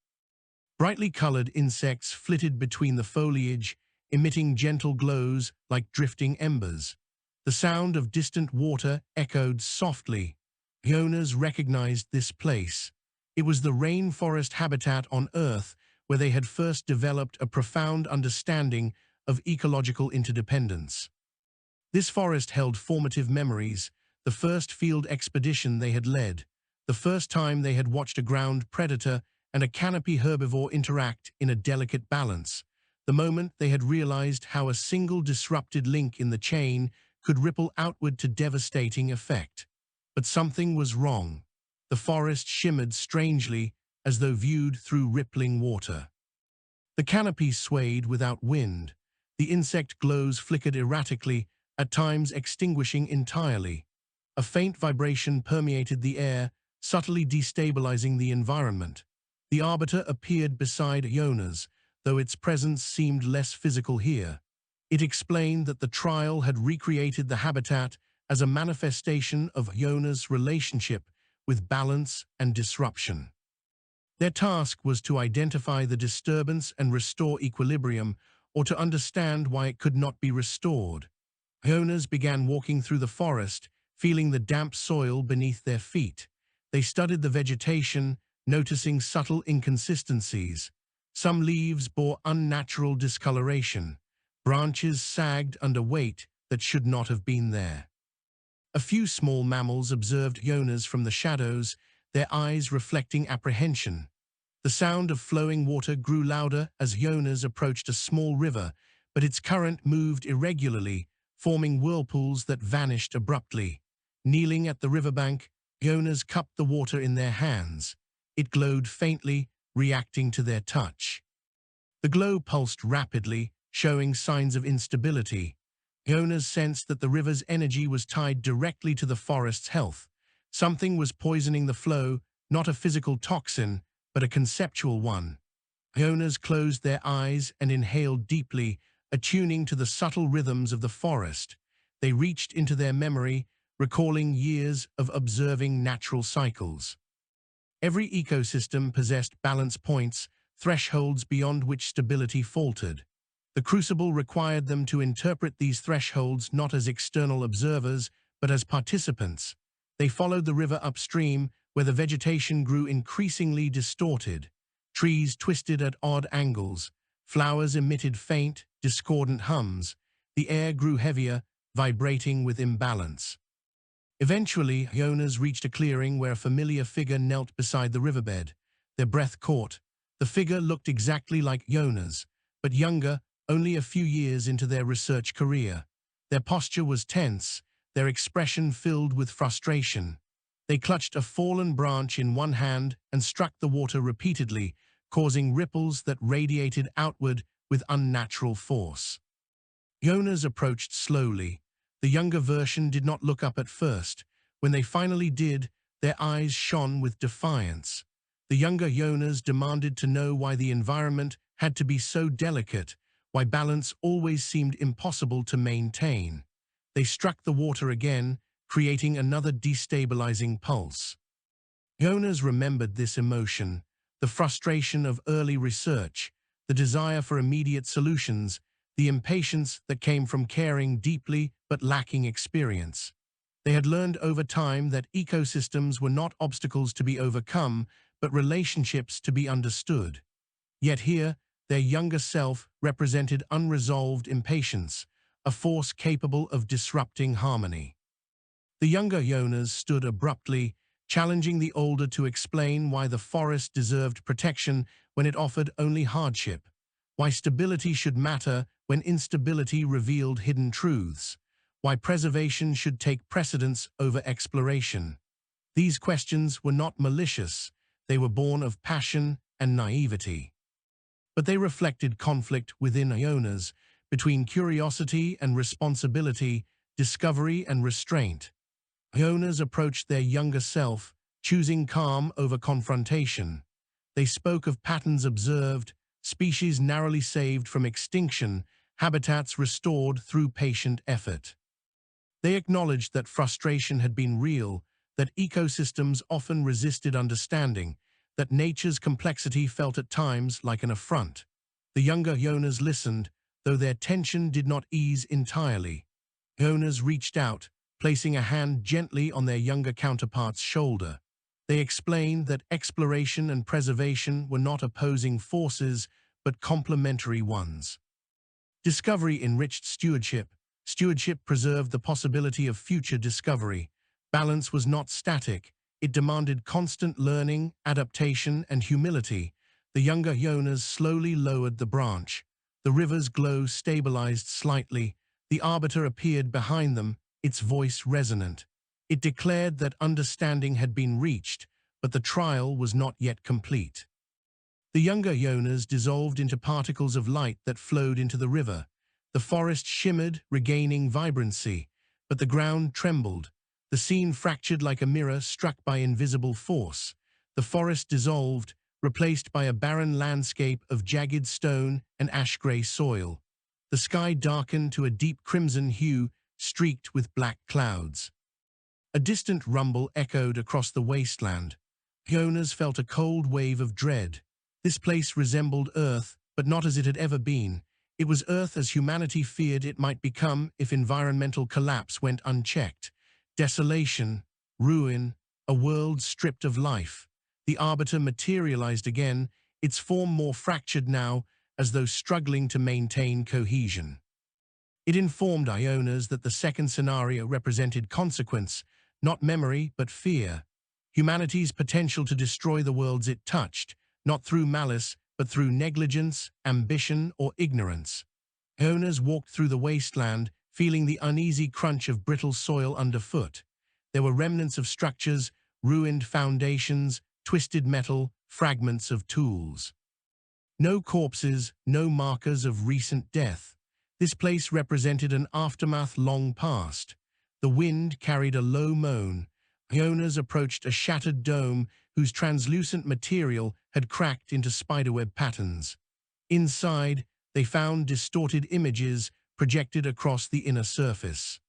A: Brightly colored insects flitted between the foliage, emitting gentle glows like drifting embers. The sound of distant water echoed softly. Ionas recognized this place. It was the rainforest habitat on Earth where they had first developed a profound understanding of ecological interdependence. This forest held formative memories, the first field expedition they had led, the first time they had watched a ground predator and a canopy herbivore interact in a delicate balance, the moment they had realized how a single disrupted link in the chain could ripple outward to devastating effect. But something was wrong. The forest shimmered strangely, as though viewed through rippling water. The canopy swayed without wind. The insect glows flickered erratically, at times extinguishing entirely. A faint vibration permeated the air, subtly destabilizing the environment. The Arbiter appeared beside Ionas, though its presence seemed less physical here. It explained that the trial had recreated the habitat as a manifestation of Ionas' relationship with balance and disruption. Their task was to identify the disturbance and restore equilibrium, or to understand why it could not be restored. Ionas began walking through the forest, feeling the damp soil beneath their feet. They studied the vegetation, noticing subtle inconsistencies. Some leaves bore unnatural discoloration. Branches sagged under weight that should not have been there. A few small mammals observed Ionas from the shadows, their eyes reflecting apprehension. The sound of flowing water grew louder as Ionas approached a small river, but its current moved irregularly, forming whirlpools that vanished abruptly. Kneeling at the riverbank, Ionas cupped the water in their hands. It glowed faintly, reacting to their touch. The glow pulsed rapidly, showing signs of instability. Ionas sensed that the river's energy was tied directly to the forest's health. Something was poisoning the flow, not a physical toxin, but a conceptual one. Ionas closed their eyes and inhaled deeply, attuning to the subtle rhythms of the forest. They reached into their memory, recalling years of observing natural cycles. Every ecosystem possessed balance points, thresholds beyond which stability faltered. The Crucible required them to interpret these thresholds not as external observers, but as participants. They followed the river upstream, where the vegetation grew increasingly distorted. Trees twisted at odd angles. Flowers emitted faint, discordant hums. The air grew heavier, vibrating with imbalance. Eventually, Ionas reached a clearing where a familiar figure knelt beside the riverbed. Their breath caught. The figure looked exactly like Ionas, but younger, only a few years into their research career. Their posture was tense, their expression filled with frustration. They clutched a fallen branch in one hand and struck the water repeatedly, causing ripples that radiated outward with unnatural force. Ionas approached slowly. The younger version did not look up at first. When they finally did, their eyes shone with defiance. The younger Ionas demanded to know why the environment had to be so delicate, why balance always seemed impossible to maintain. They struck the water again, creating another destabilizing pulse. Ionas remembered this emotion, the frustration of early research, the desire for immediate solutions, the impatience that came from caring deeply but lacking experience. They had learned over time that ecosystems were not obstacles to be overcome, but relationships to be understood. Yet here, their younger self represented unresolved impatience, a force capable of disrupting harmony. The younger Ionas stood abruptly, challenging the older to explain why the forest deserved protection when it offered only hardship, why stability should matter when instability revealed hidden truths, why preservation should take precedence over exploration. These questions were not malicious, they were born of passion and naivety. But they reflected conflict within Ionas, between curiosity and responsibility, discovery and restraint. Ionas approached their younger self, choosing calm over confrontation. They spoke of patterns observed, species narrowly saved from extinction, habitats restored through patient effort. They acknowledged that frustration had been real, that ecosystems often resisted understanding, that nature's complexity felt at times like an affront. The younger Ionas listened, though their tension did not ease entirely. Ionas reached out, placing a hand gently on their younger counterpart's shoulder. They explained that exploration and preservation were not opposing forces, but complementary ones. Discovery enriched stewardship. Stewardship preserved the possibility of future discovery. Balance was not static. It demanded constant learning, adaptation, and humility. The younger Ionas slowly lowered the branch. The river's glow stabilized slightly. The arbiter appeared behind them, its voice resonant. It declared that understanding had been reached, but the trial was not yet complete. The younger Ionas dissolved into particles of light that flowed into the river. The forest shimmered, regaining vibrancy, but the ground trembled. The scene fractured like a mirror struck by invisible force. The forest dissolved, replaced by a barren landscape of jagged stone and ash-gray soil. The sky darkened to a deep crimson hue, streaked with black clouds. A distant rumble echoed across the wasteland. Ionas felt a cold wave of dread. This place resembled Earth, but not as it had ever been. It was Earth as humanity feared it might become if environmental collapse went unchecked. Desolation, ruin, a world stripped of life. The Arbiter materialized again, its form more fractured now, as though struggling to maintain cohesion. It informed Ionas that the second scenario represented consequence, not memory but fear. Humanity's potential to destroy the worlds it touched, not through malice, but through negligence, ambition, or ignorance. Ionas walked through the wasteland, feeling the uneasy crunch of brittle soil underfoot. There were remnants of structures, ruined foundations, twisted metal, fragments of tools. No corpses, no markers of recent death. This place represented an aftermath long past. The wind carried a low moan. Ionas approached a shattered dome whose translucent material had cracked into spiderweb patterns. Inside, they found distorted images projected across the inner surface.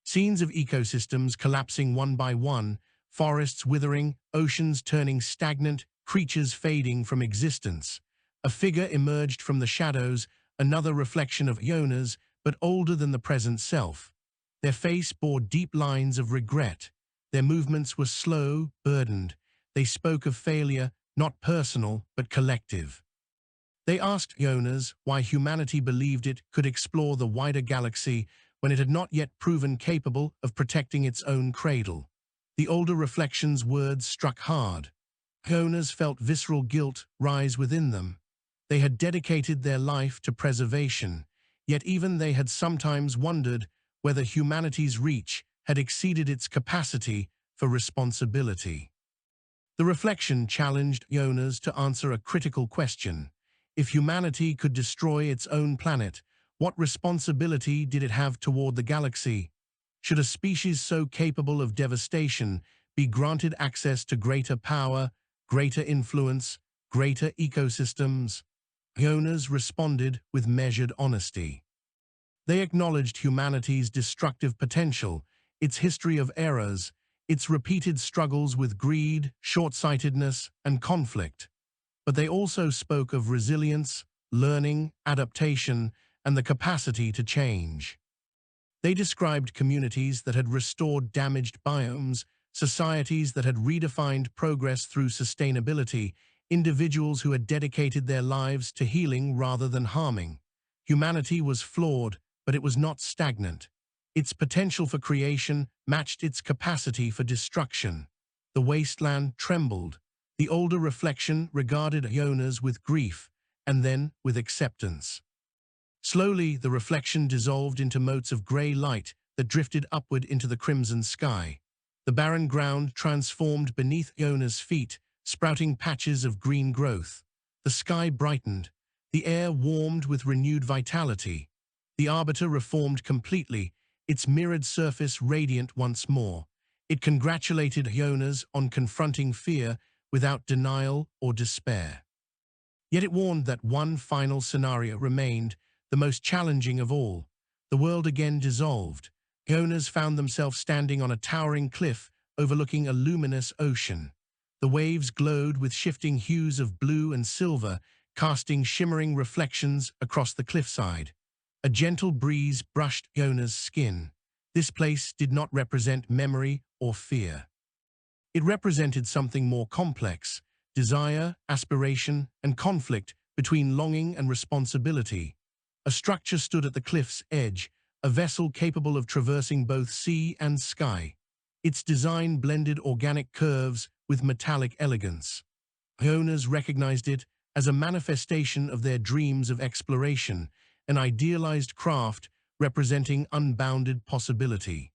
A: Scenes of ecosystems collapsing one by one, forests withering, oceans turning stagnant, creatures fading from existence. A figure emerged from the shadows, another reflection of Ionas, but older than the present self. Their face bore deep lines of regret. Their movements were slow, burdened. They spoke of failure, not personal, but collective. They asked Ionas why humanity believed it could explore the wider galaxy when it had not yet proven capable of protecting its own cradle. The older reflection's words struck hard. Ionas felt visceral guilt rise within them. They had dedicated their life to preservation, yet even they had sometimes wondered whether humanity's reach had exceeded its capacity for responsibility. The reflection challenged Ionas to answer a critical question. If humanity could destroy its own planet, what responsibility did it have toward the galaxy? Should a species so capable of devastation be granted access to greater power, greater influence, greater ecosystems? Ionas responded with measured honesty. They acknowledged humanity's destructive potential, its history of errors, its repeated struggles with greed, short-sightedness, and conflict. But they also spoke of resilience, learning, adaptation, and the capacity to change. They described communities that had restored damaged biomes, societies that had redefined progress through sustainability, individuals who had dedicated their lives to healing rather than harming. Humanity was flawed, but it was not stagnant. Its potential for creation matched its capacity for destruction. The wasteland trembled. The older reflection regarded Ionas with grief, and then with acceptance. Slowly, the reflection dissolved into motes of grey light that drifted upward into the crimson sky. The barren ground transformed beneath Ionas' feet, sprouting patches of green growth. The sky brightened. The air warmed with renewed vitality. The Arbiter reformed completely, its mirrored surface radiant once more. It congratulated Ionas on confronting fear without denial or despair. Yet it warned that one final scenario remained, the most challenging of all. The world again dissolved. Ionas found themselves standing on a towering cliff overlooking a luminous ocean. The waves glowed with shifting hues of blue and silver, casting shimmering reflections across the cliffside. A gentle breeze brushed Ionas' skin. This place did not represent memory or fear. It represented something more complex: desire, aspiration, and conflict between longing and responsibility. A structure stood at the cliff's edge, a vessel capable of traversing both sea and sky. Its design blended organic curves with metallic elegance. Ionas recognized it as a manifestation of their dreams of exploration, an idealized craft representing unbounded possibility.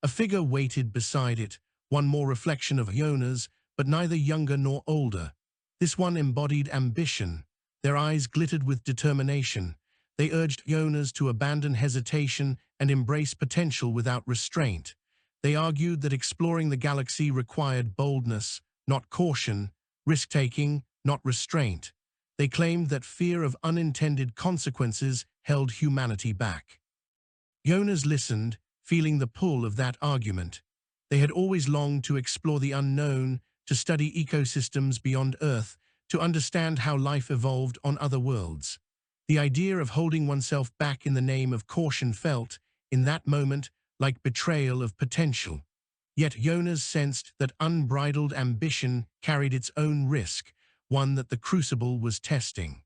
A: A figure waited beside it, one more reflection of Ionas, but neither younger nor older. This one embodied ambition. Their eyes glittered with determination. They urged Ionas to abandon hesitation and embrace potential without restraint. They argued that exploring the galaxy required boldness, not caution, risk-taking, not restraint. They claimed that fear of unintended consequences held humanity back. Ionas listened, feeling the pull of that argument. They had always longed to explore the unknown, to study ecosystems beyond Earth, to understand how life evolved on other worlds. The idea of holding oneself back in the name of caution felt, in that moment, like betrayal of potential. Yet Ionas sensed that unbridled ambition carried its own risk, one that the Crucible was testing.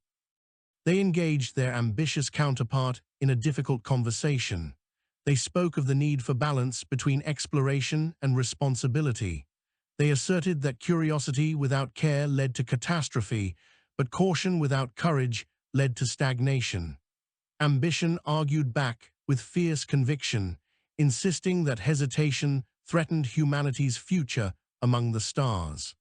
A: They engaged their ambitious counterpart in a difficult conversation. They spoke of the need for balance between exploration and responsibility. They asserted that curiosity without care led to catastrophe, but caution without courage led to stagnation. Ambition argued back with fierce conviction, insisting that hesitation threatened humanity's future among the stars.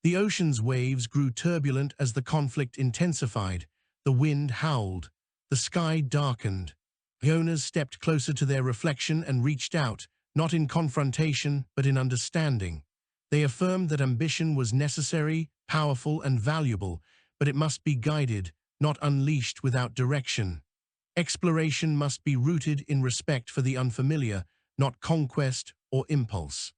A: The ocean's waves grew turbulent as the conflict intensified. The wind howled. The sky darkened. Ionas stepped closer to their reflection and reached out, not in confrontation, but in understanding. They affirmed that ambition was necessary, powerful, and valuable, but it must be guided, not unleashed without direction. Exploration must be rooted in respect for the unfamiliar, not conquest or impulse.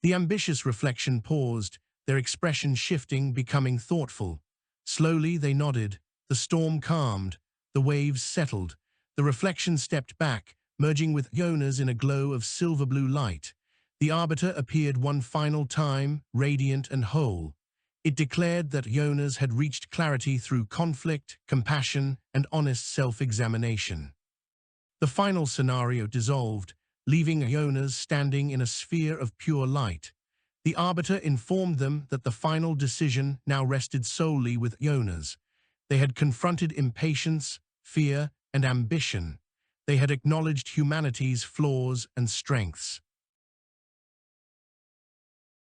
A: The ambitious reflection paused, their expression shifting, becoming thoughtful. Slowly they nodded. The storm calmed. The waves settled. The reflection stepped back, merging with Ionas in a glow of silver-blue light. The arbiter appeared one final time, radiant and whole. It declared that Ionas had reached clarity through conflict, compassion, and honest self-examination. The final scenario dissolved, leaving Ionas standing in a sphere of pure light. The arbiter informed them that the final decision now rested solely with Ionas. They had confronted impatience, fear, and ambition. They had acknowledged humanity's flaws and strengths.